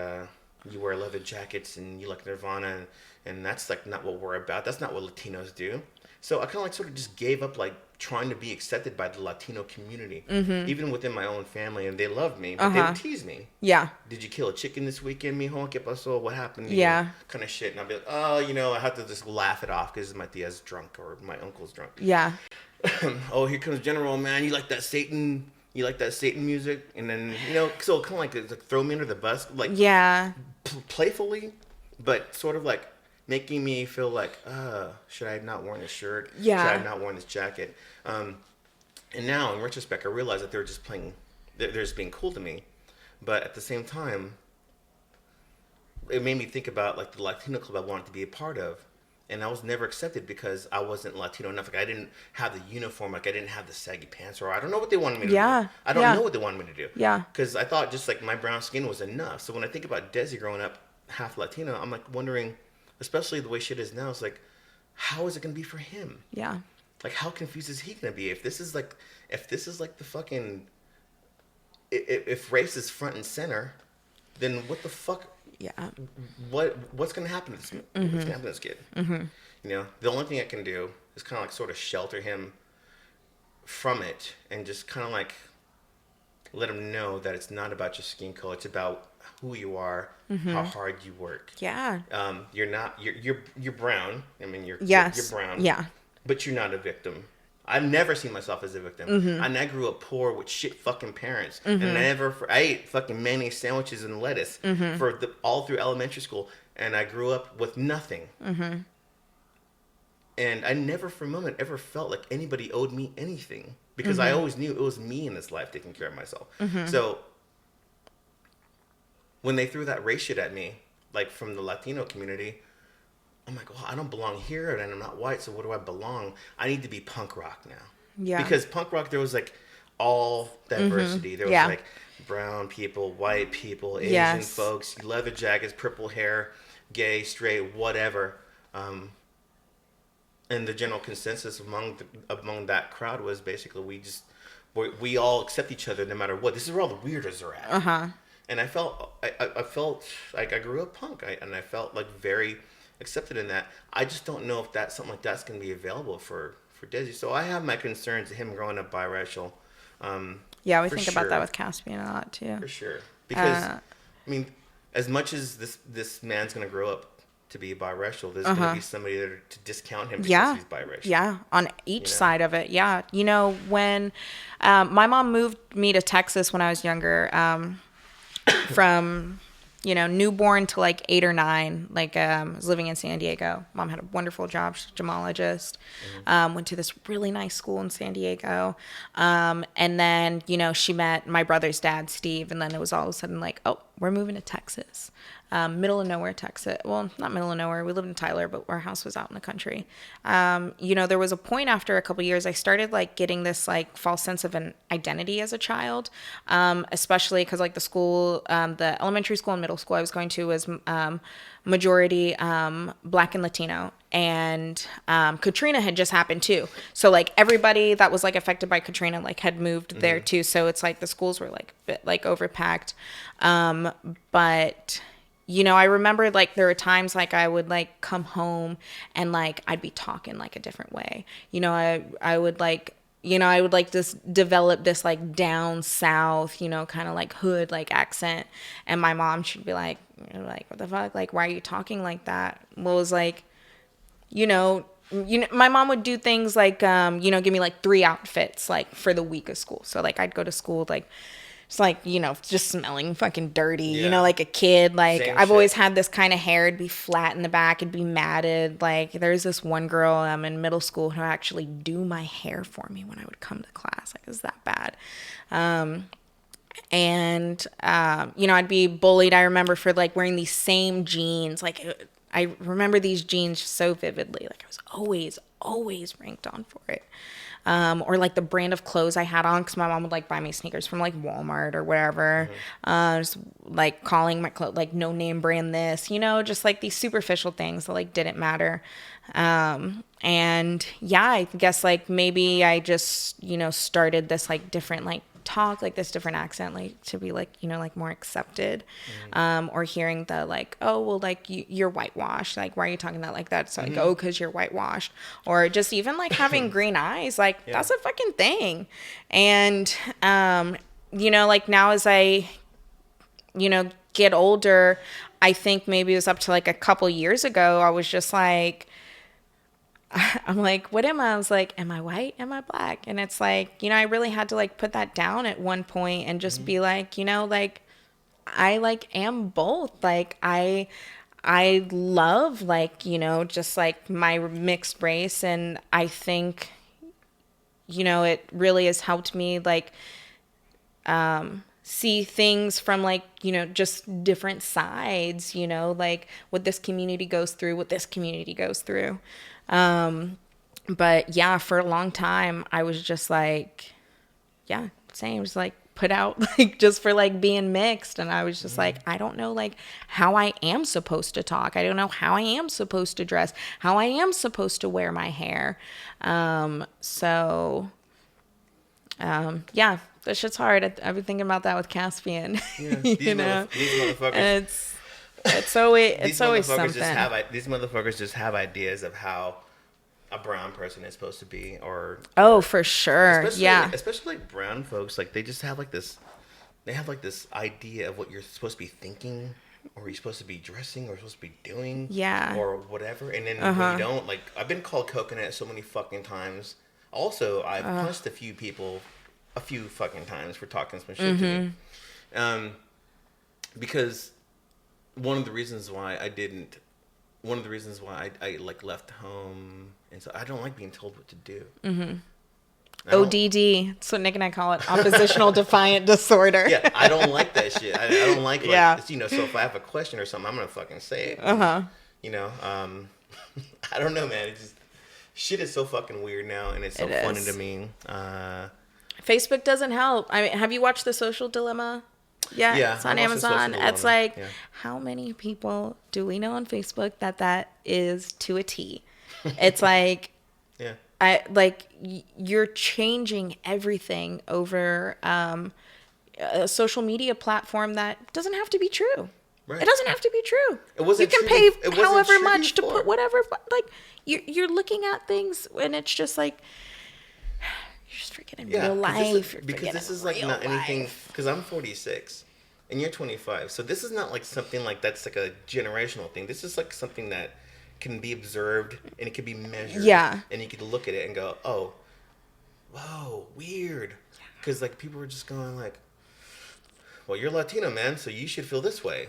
you wear leather jackets and you like Nirvana, and that's like not what we're about. That's not what Latinos do. So I kind of like sort of just gave up, like, trying to be accepted by the Latino community, even within my own family, and they loved me, but they would tease me. Yeah. Did you kill a chicken this weekend, mijo? ¿Qué pasó? What happened? Yeah. Kind of shit. And I'd be like, oh, I have to just laugh it off because my tia's drunk or my uncle's drunk. Yeah. Oh, here comes General, man. You like that Satan music? And then, so kind of like, it's like throw me under the bus, like, playfully, but sort of like making me feel like, should I have not worn this shirt? Yeah. Should I have not worn this jacket? And now, in retrospect, I realize that they're just being cool to me. But at the same time, it made me think about, like, the Latino club I wanted to be a part of. And I was never accepted because I wasn't Latino enough. Like, I didn't have the uniform. Like, I didn't have the saggy pants. Or I don't know what they wanted me to do. I don't know what they wanted me to do. Yeah. Because I thought just, like, my brown skin was enough. So when I think about Desi growing up half Latino, I'm, like, wondering, especially the way shit is now, it's like, how is it going to be for him? Yeah. Like, how confused is he going to be? If this is like the fucking... If race is front and center, then what the fuck... Yeah. What's going to happen to this? What's going to happen to this kid? The only thing I can do is kind of like sort of shelter him from it and just kind of like let him know that it's not about your skin color. It's about who you are, how hard you work. Yeah. You're brown. I mean, you're brown. Yeah. But you're not a victim. I've never seen myself as a victim. And I grew up poor with shit fucking parents. And I ate fucking mayonnaise sandwiches and lettuce all through elementary school. And I grew up with nothing. And I never for a moment ever felt like anybody owed me anything. Because I always knew it was me in this life taking care of myself. So when they threw that race shit at me, like from the Latino community, I'm like, well, I don't belong here, and I'm not white, so where do I belong? I need to be punk rock now. Yeah. Because punk rock, there was, like, all diversity. There was, like, brown people, white people, Asian folks, leather jackets, purple hair, gay, straight, whatever. and the general consensus among that crowd was basically we all accept each other no matter what. This is where all the weirdos are at. And I felt like I grew up punk, and I felt like very accepted in that. I just don't know if that's something like that's going to be available for Desi. So I have my concerns of him growing up biracial. Yeah, we think about that with Caspian a lot too. For sure, because I mean, as much as this man's going to grow up to be biracial, there's going to be somebody there to discount him because he's biracial. Yeah, on each side of it. Yeah, when my mom moved me to Texas when I was younger, from newborn to like 8 or 9, I was living in San Diego. Mom had a wonderful job. She's a gemologist. Went to this really nice school in San Diego. And then, she met my brother's dad, Steve. And then it was all of a sudden like, oh, we're moving to Texas. Middle of nowhere, Texas. Well, not middle of nowhere. We lived in Tyler, but our house was out in the country. There was a point after a couple years, I started like getting this like false sense of an identity as a child, especially because like the school, the elementary school and middle school I was going to was majority Black and Latino. And Katrina had just happened too. So like everybody that was like affected by Katrina like had moved there too. So it's like the schools were like a bit like overpacked. But I remember like there were times like I would like come home and like I'd be talking like a different way. I would like I would like just develop this like down south, kind of like hood like accent, and my mom should be like what the fuck, like why are you talking like that? Well, it was like my mom would do things like give me like 3 outfits like for the week of school. So like I'd go to school like it's like, just smelling fucking dirty, like a kid. Like I've always had this kind of hair. It'd be flat in the back. It'd be matted. Like there's this one girl in middle school who actually do my hair for me when I would come to class. Like, it's that bad. I'd be bullied. I remember for like wearing these same jeans. Like I remember these jeans so vividly. Like I was always ranked on for it. Or like the brand of clothes I had on, because my mom would like buy me sneakers from like Walmart or wherever. Just like calling my clothes like no name brand this, just like these superficial things that like didn't matter. And yeah, I guess like maybe I just, started this like different like talk, like this different accent, like to be like like more accepted. Or hearing the like, oh well, like you're whitewashed, like why are you talking that like that? So like, oh, because you're whitewashed. Or just even like having green eyes, like that's a fucking thing. And like now as I get older, I think maybe it was up to like a couple years ago, I was just like, I'm like, what am I? I was like, am I white? Am I black? And it's like, I really had to like put that down at one point and just be like, like I like am both. Like I love like, just like my mixed race. And I think, it really has helped me like, see things from like, just different sides, like what this community goes through, what this community goes through. But yeah, for a long time, I was just like, same, just like put out like just for like being mixed. And I was just like, I don't know like how I am supposed to talk. I don't know how I am supposed to dress, how I am supposed to wear my hair. Yeah, that shit's hard. I've been thinking about that with Caspian. Yeah, these motherfuckers. It's always something. These motherfuckers just have ideas of how a brown person is supposed to be, or for sure, especially like brown folks, like they just have like this. They have like this idea of what you're supposed to be thinking, or you're supposed to be dressing, or supposed to be doing, or whatever. And then when you don't, like I've been called coconut so many fucking times. Also, I've punched a few people a few fucking times for talking some shit to me, because. One of the reasons why I like left home, and so I don't like being told what to do. ODD, that's what Nick and I call it, oppositional defiant disorder. Yeah, I don't like that shit. I don't like so if I have a question or something, I'm gonna fucking say it. I don't know, man. It's just shit is so fucking weird now, and it's so funny to me. Facebook doesn't help. I mean, have you watched The Social Dilemma? Yeah, it's on Amazon. It's like, how many people do we know on Facebook that is to a T? It's like, Yeah. You're changing everything over a social media platform that doesn't have to be true. Right. It doesn't have to be true. It wasn't you can true pay it wasn't however true much before. to put whatever. Like you're looking at things and it's just like you're just forgetting real life. Because this is like not anything. Because I'm 46 and you're 25, so this is not like something like that's like a generational thing. This is like something that can be observed and it can be measured. Yeah. And you can look at it and go, oh, whoa, weird. Because like people were just going like, well, you're Latino, man, so you should feel this way.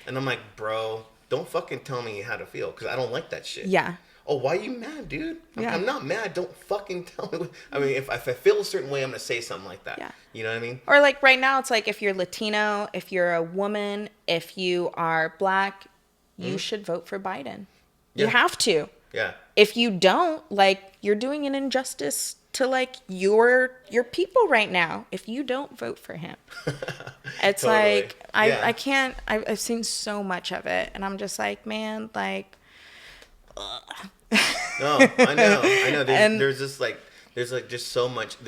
And I'm like, bro, don't fucking tell me how to feel because I don't like that shit. Yeah. Oh, why are you mad, dude? Yeah. I'm not mad. Don't fucking tell me. I mean, if I feel a certain way, I'm going to say something like that. Yeah. You know what I mean? Or like right now, it's like if you're Latino, if you're a woman, if you are black, you should vote for Biden. You Yeah. have to. Yeah. If you don't, like, you're doing an injustice to like your people right now. If you don't vote for him, it's Totally. like Yeah. I can't. I've seen so much of it, and I'm just like, man, like. No, I know. And- There's just so much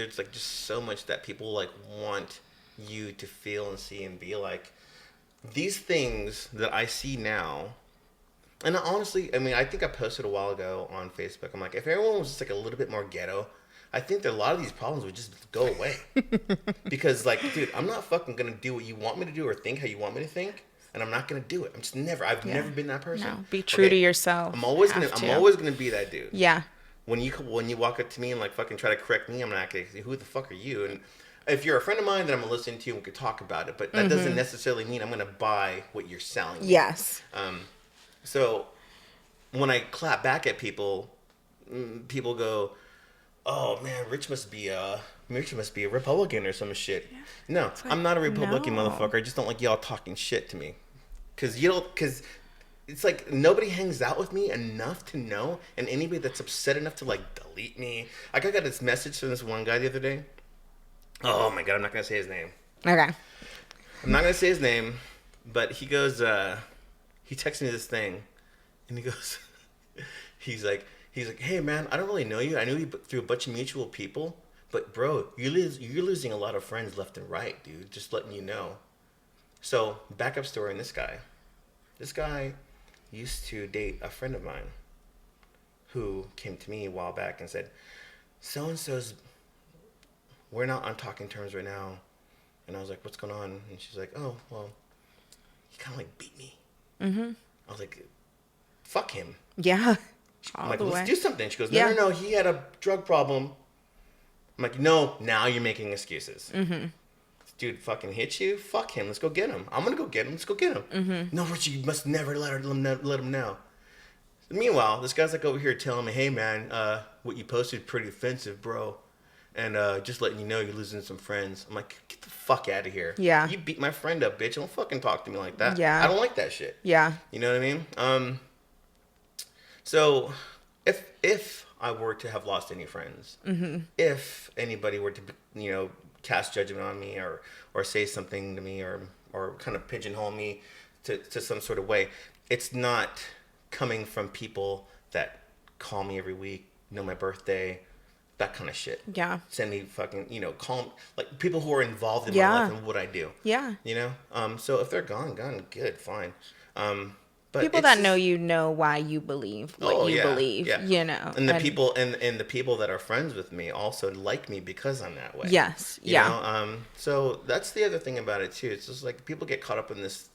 that people like want you to feel and see and be like. These things that I see now, and honestly, I mean, I think I posted a while ago on Facebook. I'm like, if everyone was just like a little bit more ghetto, I think that a lot of these problems would just go away. Because like, dude, I'm not fucking gonna do what you want me to do or think how you want me to think. And I'm not gonna do it. I've never been that person. No, be true to yourself. I'm always gonna be that dude. Yeah. When you walk up to me and like fucking try to correct me, I'm not gonna say, who the fuck are you? And if you're a friend of mine, then I'm gonna listen to you and we could talk about it. But that doesn't necessarily mean I'm gonna buy what you're selling. Yes. So when I clap back at people, people go, "Oh man, Rich must be a Republican or some shit." Yeah. No, like, I'm not a Republican, motherfucker. I just don't like y'all talking shit to me, because it's like nobody hangs out with me enough to know, and anybody that's upset enough to like delete me. Like I got this message from this one guy the other day. Oh my god, I'm not gonna say his name. Okay. I'm not gonna say his name, but he goes, he texted me this thing, and he goes, he's like, hey man, I don't really know you. I knew you through a bunch of mutual people, but bro, you're losing a lot of friends left and right, dude. Just letting you know. So backup story on this guy. This guy used to date a friend of mine, who came to me a while back and said, so and so's. We're not on talking terms right now. And I was like, what's going on? And she's like, oh, well, he kind of like beat me. Mm-hmm. I was like, fuck him. Yeah. I'm like, let's do something. She goes, no, he had a drug problem. I'm like, no, now you're making excuses. Mm-hmm. Dude fucking hit you? Fuck him. Let's go get him. I'm going to go get him. Let's go get him. Mm-hmm. No, Richie, you must never let him know. Meanwhile, this guy's like over here telling me, hey, man, what you posted pretty offensive, bro. And just letting you know you're losing some friends. I'm like, get the fuck out of here. Yeah. You beat my friend up, bitch. Don't fucking talk to me like that. Yeah. I don't like that shit. Yeah. You know what I mean? So if I were to have lost any friends, if anybody were to, cast judgment on me or say something to me or kind of pigeonhole me to some sort of way, it's not coming from people that call me every week, know my birthday, that kind of shit. Yeah. Send me fucking, call, like people who are involved in my life and what I do. Yeah. So if they're gone, good, fine. But people that know you know why you believe what you believe, And the people and the people that are friends with me also like me because I'm that way. Yes. You know? So that's the other thing about it too. It's just like people get caught up in this,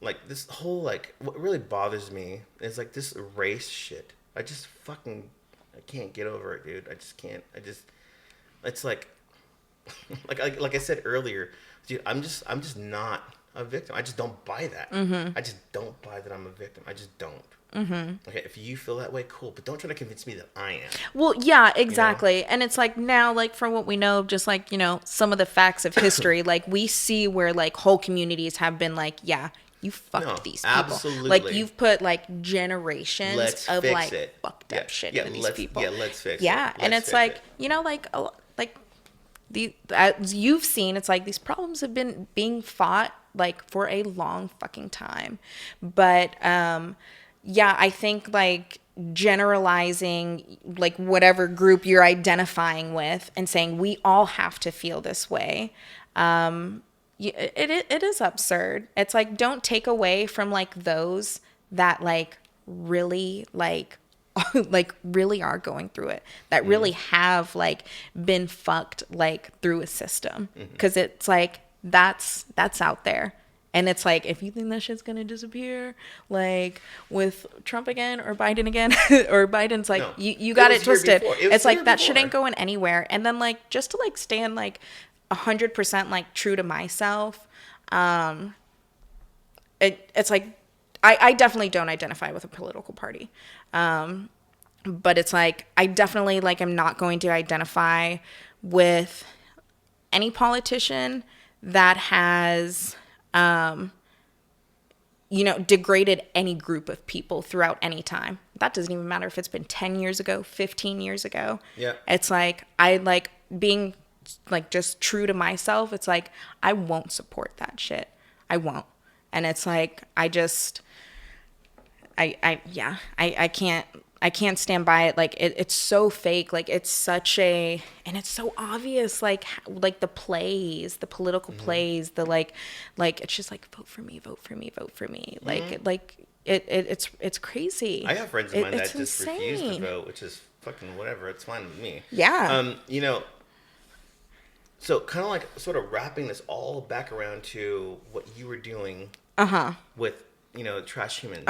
like this whole, like what really bothers me is like this race shit. I can't get over it, dude. I just can't. It's like like I said earlier, dude, I'm just not a victim. I just don't buy that. Mm-hmm. I just don't buy that I'm a victim. I just don't. Mm-hmm. Okay, if you feel that way, cool. But don't try to convince me that I am. Well, yeah, exactly. And it's like now, like from what we know, just like, some of the facts of history, like we see where like whole communities have been like, yeah, you fucked these people. Absolutely. Like you've put like generations of like fucked up shit into these people. Yeah, let's fix it. Yeah, and it's like, like as you've seen, it's like these problems have been being fought like for a long fucking time. But I think like generalizing like whatever group you're identifying with and saying we all have to feel this way. It is absurd. It's like, don't take away from like those that like really like like really are going through it, that really have like been fucked like through a system, because it's like that's out there. And it's like, if you think that shit's gonna disappear, like with Trump again or Biden again, or Biden's like, No. you got it twisted. It's like, that shit before. ain't going anywhere. And then like, just to like stand like 100% like true to myself, it's like, I definitely don't identify with a political party. But it's like, I definitely like am not going to identify with any politician that has degraded any group of people throughout any time. That doesn't even matter if it's been 10 years ago, 15 years ago. Yeah. It's like, I like being like just true to myself. It's like, I won't support that shit. I won't. And it's like, I can't stand by it. Like it's so fake. Like it's such and it's so obvious. Like the plays, the political plays, the like it's just like, vote for me, vote for me, vote for me. It's crazy. I have friends of mine that just insane. refuse to vote, which is fucking whatever. It's fine with me. Yeah. So kind of like sort of wrapping this all back around to what you were doing. With Trash Humans.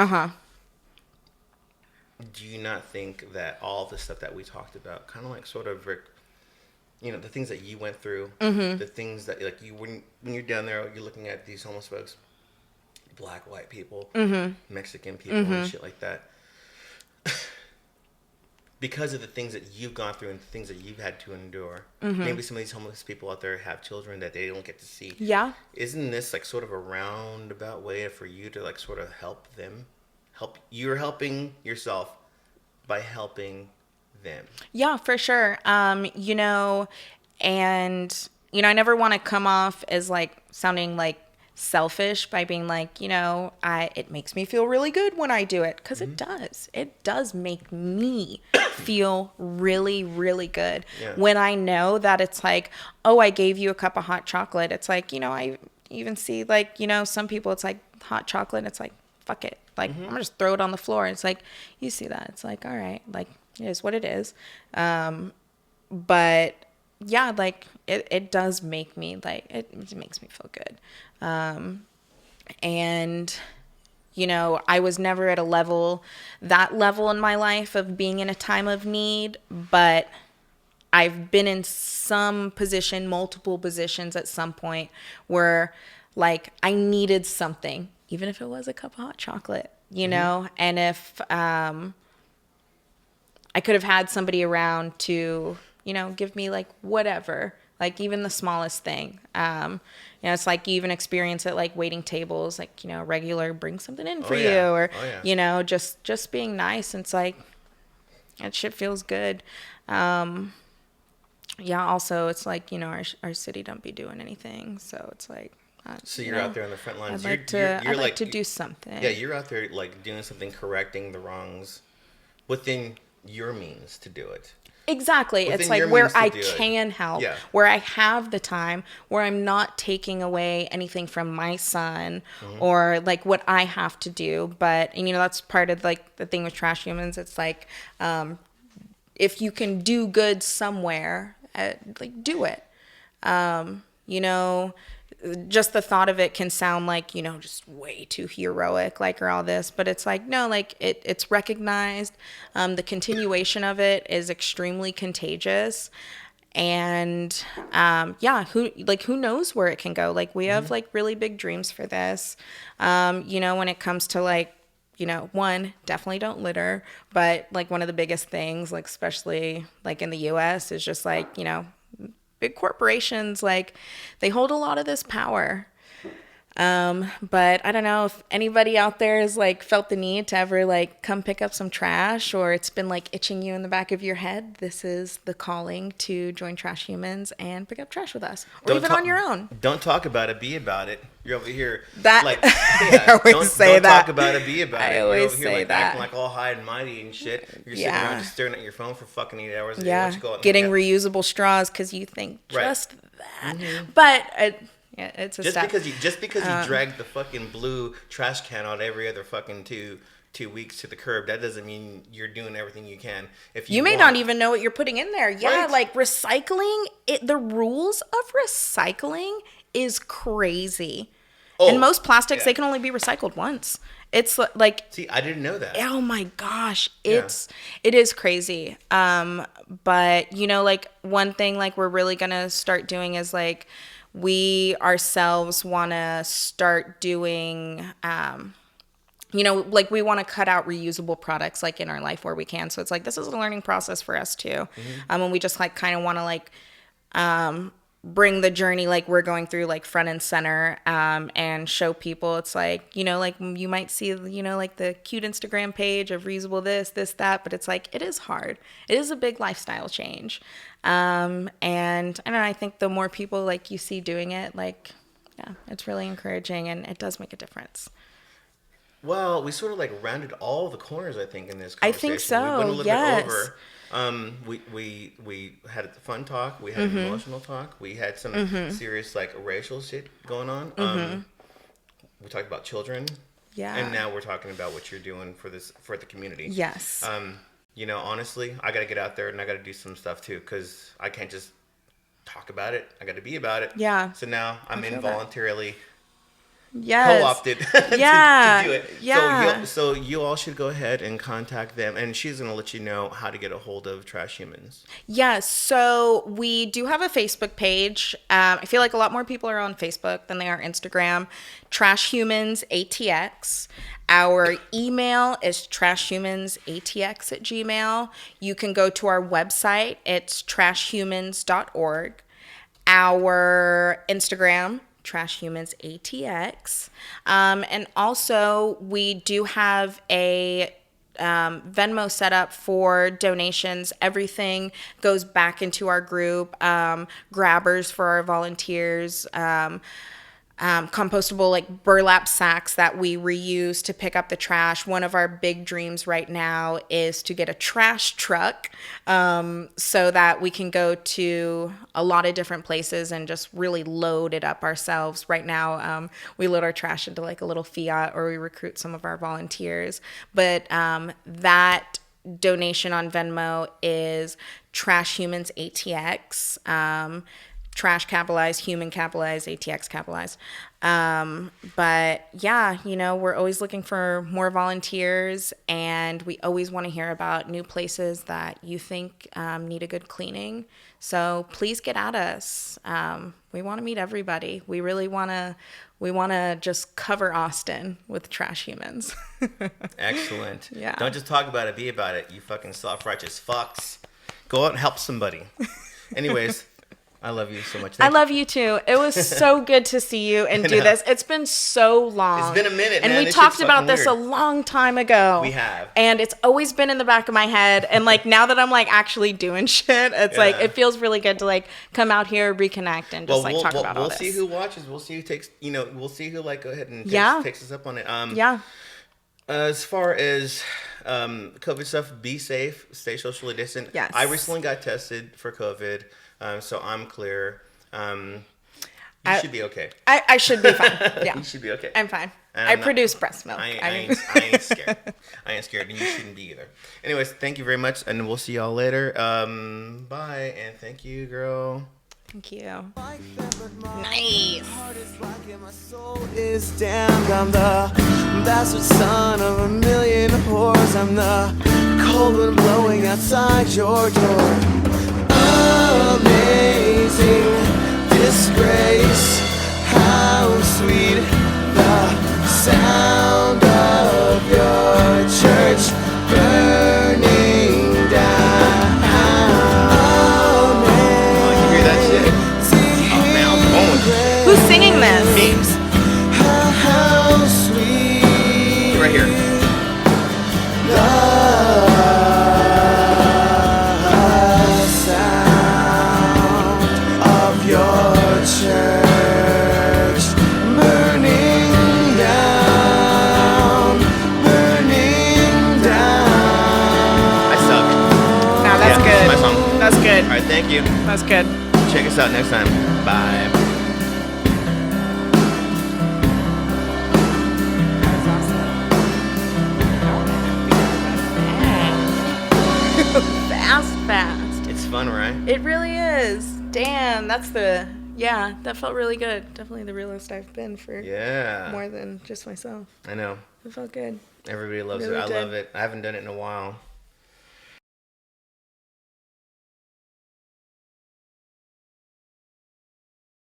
Do you not think that all the stuff that we talked about, kind of like sort of, the things that you went through, the things that like when you're down there, you're looking at these homeless folks, black, white people, Mexican people, and shit like that, because of the things that you've gone through and the things that you've had to endure, maybe some of these homeless people out there have children that they don't get to see. Yeah. Isn't this like sort of a roundabout way for you to like sort of help them? You're helping yourself by helping them. Yeah, for sure. And I never want to come off as like sounding like selfish by being like, it makes me feel really good when I do it, because it does make me feel really, really good when I know that it's like, oh, I gave you a cup of hot chocolate. It's like, I even see like, some people, it's like hot chocolate, it's like, fuck it, like I'm gonna just throw it on the floor. It's like, you see that, it's like, all right, like it is what it is. But yeah, like it does make me like, it makes me feel good. And I was never at that level in my life of being in a time of need, but I've been in multiple positions at some point where like I needed something, even if it was a cup of hot chocolate, and if I could have had somebody around to, give me like whatever, like even the smallest thing. It's like you even experience it like waiting tables, like, regular bring something in for you, or, just being nice. And it's like, that shit feels good. Also it's like, our city don't be doing anything. So it's like, so you're out there on the front lines. I'd like to do something. Yeah, you're out there like doing something, correcting the wrongs within your means to do it. Exactly. Within it's like where I can help, where I have the time, where I'm not taking away anything from my son or like what I have to do. But, and that's part of like the thing with Trash Humans. It's like, if you can do good somewhere, like do it. Just the thought of it can sound like, just way too heroic, like, or all this, but it's like, no, like it's recognized. The continuation of it is extremely contagious. And, who knows where it can go? Like we have like really big dreams for this. When it comes to like, one, definitely don't litter, but like one of the biggest things, like, especially like in the US is just like, big corporations, like they hold a lot of this power. But I don't know if anybody out there has like felt the need to ever like come pick up some trash, or it's been like itching you in the back of your head. This is the calling to join Trash Humans and pick up trash with us, or even on your own. Don't talk about it, be about it. You're over here That like I always say don't that. talk about it, be about it. I You're always over here say like that. acting like all high and mighty and shit. You're sitting around just staring at your phone for fucking 8 hours a day. Why Yeah, don't you go out and getting hang out? reusable straws because you think Right. just that. But yeah, it's a Just step. because you drag the fucking blue trash can out every other fucking two weeks to the curb, that doesn't mean you're doing everything you can. If You may want- not even know what you're putting in there. Yeah, Right. like recycling, the rules of recycling is crazy. Oh, and most plastics, yeah. they can only be recycled once. It's like, See, I didn't know that. oh my gosh, it is crazy. But you know, like one thing like we're really gonna start doing is like we ourselves want to start doing you know, like we want to cut out reusable products like in our life where we can. So it's like this is a learning process for us too. And we just like kind of want to like bring the journey like we're going through like front and center, and show people it's like, you know, like you might see, you know, like the cute Instagram page of reusable this, that, but it's like it is hard. It is a big lifestyle change. And I don't know, I think the more people like you see doing it, like, yeah, it's really encouraging and it does make a difference. Well, we sort of like rounded all the corners, I think, in this I conversation. think so, We went a little yes. bit over. We had a fun talk. We had an emotional talk. We had some serious like racial shit going on. We talked about children. Yeah. And now we're talking about what you're doing for the community. Yes. You know, honestly, I got to get out there and I got to do some stuff too, because I can't just talk about it. I got to be about it. Yeah. So now I'm feel that. involuntarily Yes. co-opted Yeah. to do it. Yeah. So you all should go ahead and contact them, and she's going to let you know how to get a hold of Trash Humans. Yes, so we do have a Facebook page. I feel like a lot more people are on Facebook than they are Instagram. Trash Humans ATX. Our email is trashhumansatx@gmail. You can go to our website. It's trashhumans.org. Our Instagram, Trash Humans ATX. And also, we do have a Venmo set up for donations. Everything goes back into our group. Grabbers for our volunteers. Compostable like burlap sacks that we reuse to pick up the trash. One of our big dreams right now is to get a trash truck, so that we can go to a lot of different places and just really load it up ourselves. Right now, we load our trash into like a little Fiat, or we recruit some of our volunteers. But that donation on Venmo is Trash Humans ATX. Trash capitalized, human capitalized, ATX capitalized. But yeah, you know, we're always looking for more volunteers, and we always want to hear about new places that you think need a good cleaning. So please get at us. We want to meet everybody. We really want to just cover Austin with Trash Humans. Excellent. Yeah. Don't just talk about it, be about it, you fucking self-righteous fucks. Go out and help somebody. Anyways, I love you so much. I love you too. It was so good to see you and do this. It's been so long. It's been a minute, and man. we This talked shit's about fucking this weird. a long time ago. We have. And it's always been in the back of my head. And like now that I'm like actually doing shit, it's like it feels really good to like come out here, reconnect, and just talk about all this. We'll see who watches. We'll see who takes. You know, we'll see who like go ahead and takes us up on it. Yeah. As far as COVID stuff, be safe, stay socially distant. Yes. I recently got tested for COVID, so I'm clear. You should be okay. I should be fine. Yeah. You should be okay. I'm fine. And I I'm not- produce breast milk. I ain't scared. I ain't scared, and you shouldn't be either. Anyways, thank you very much, and we'll see y'all later. Bye, and thank you, girl. Thank you. Nice. My soul is damned. I'm the bastard son of a million whores. I'm the cold wind blowing outside your door. Amazing disgrace. How sweet the sound of your church burning down. You hear that shit? Oh, man, I'm going. Who's singing this? Me. Thank you. That's good. Check us out next time. Bye. Fast. It's fun, right? It really is. Damn, that felt really good. Definitely the realest I've been for more than just myself. I know. It felt good. Everybody loves Really it. I did. love it. I haven't done it in a while.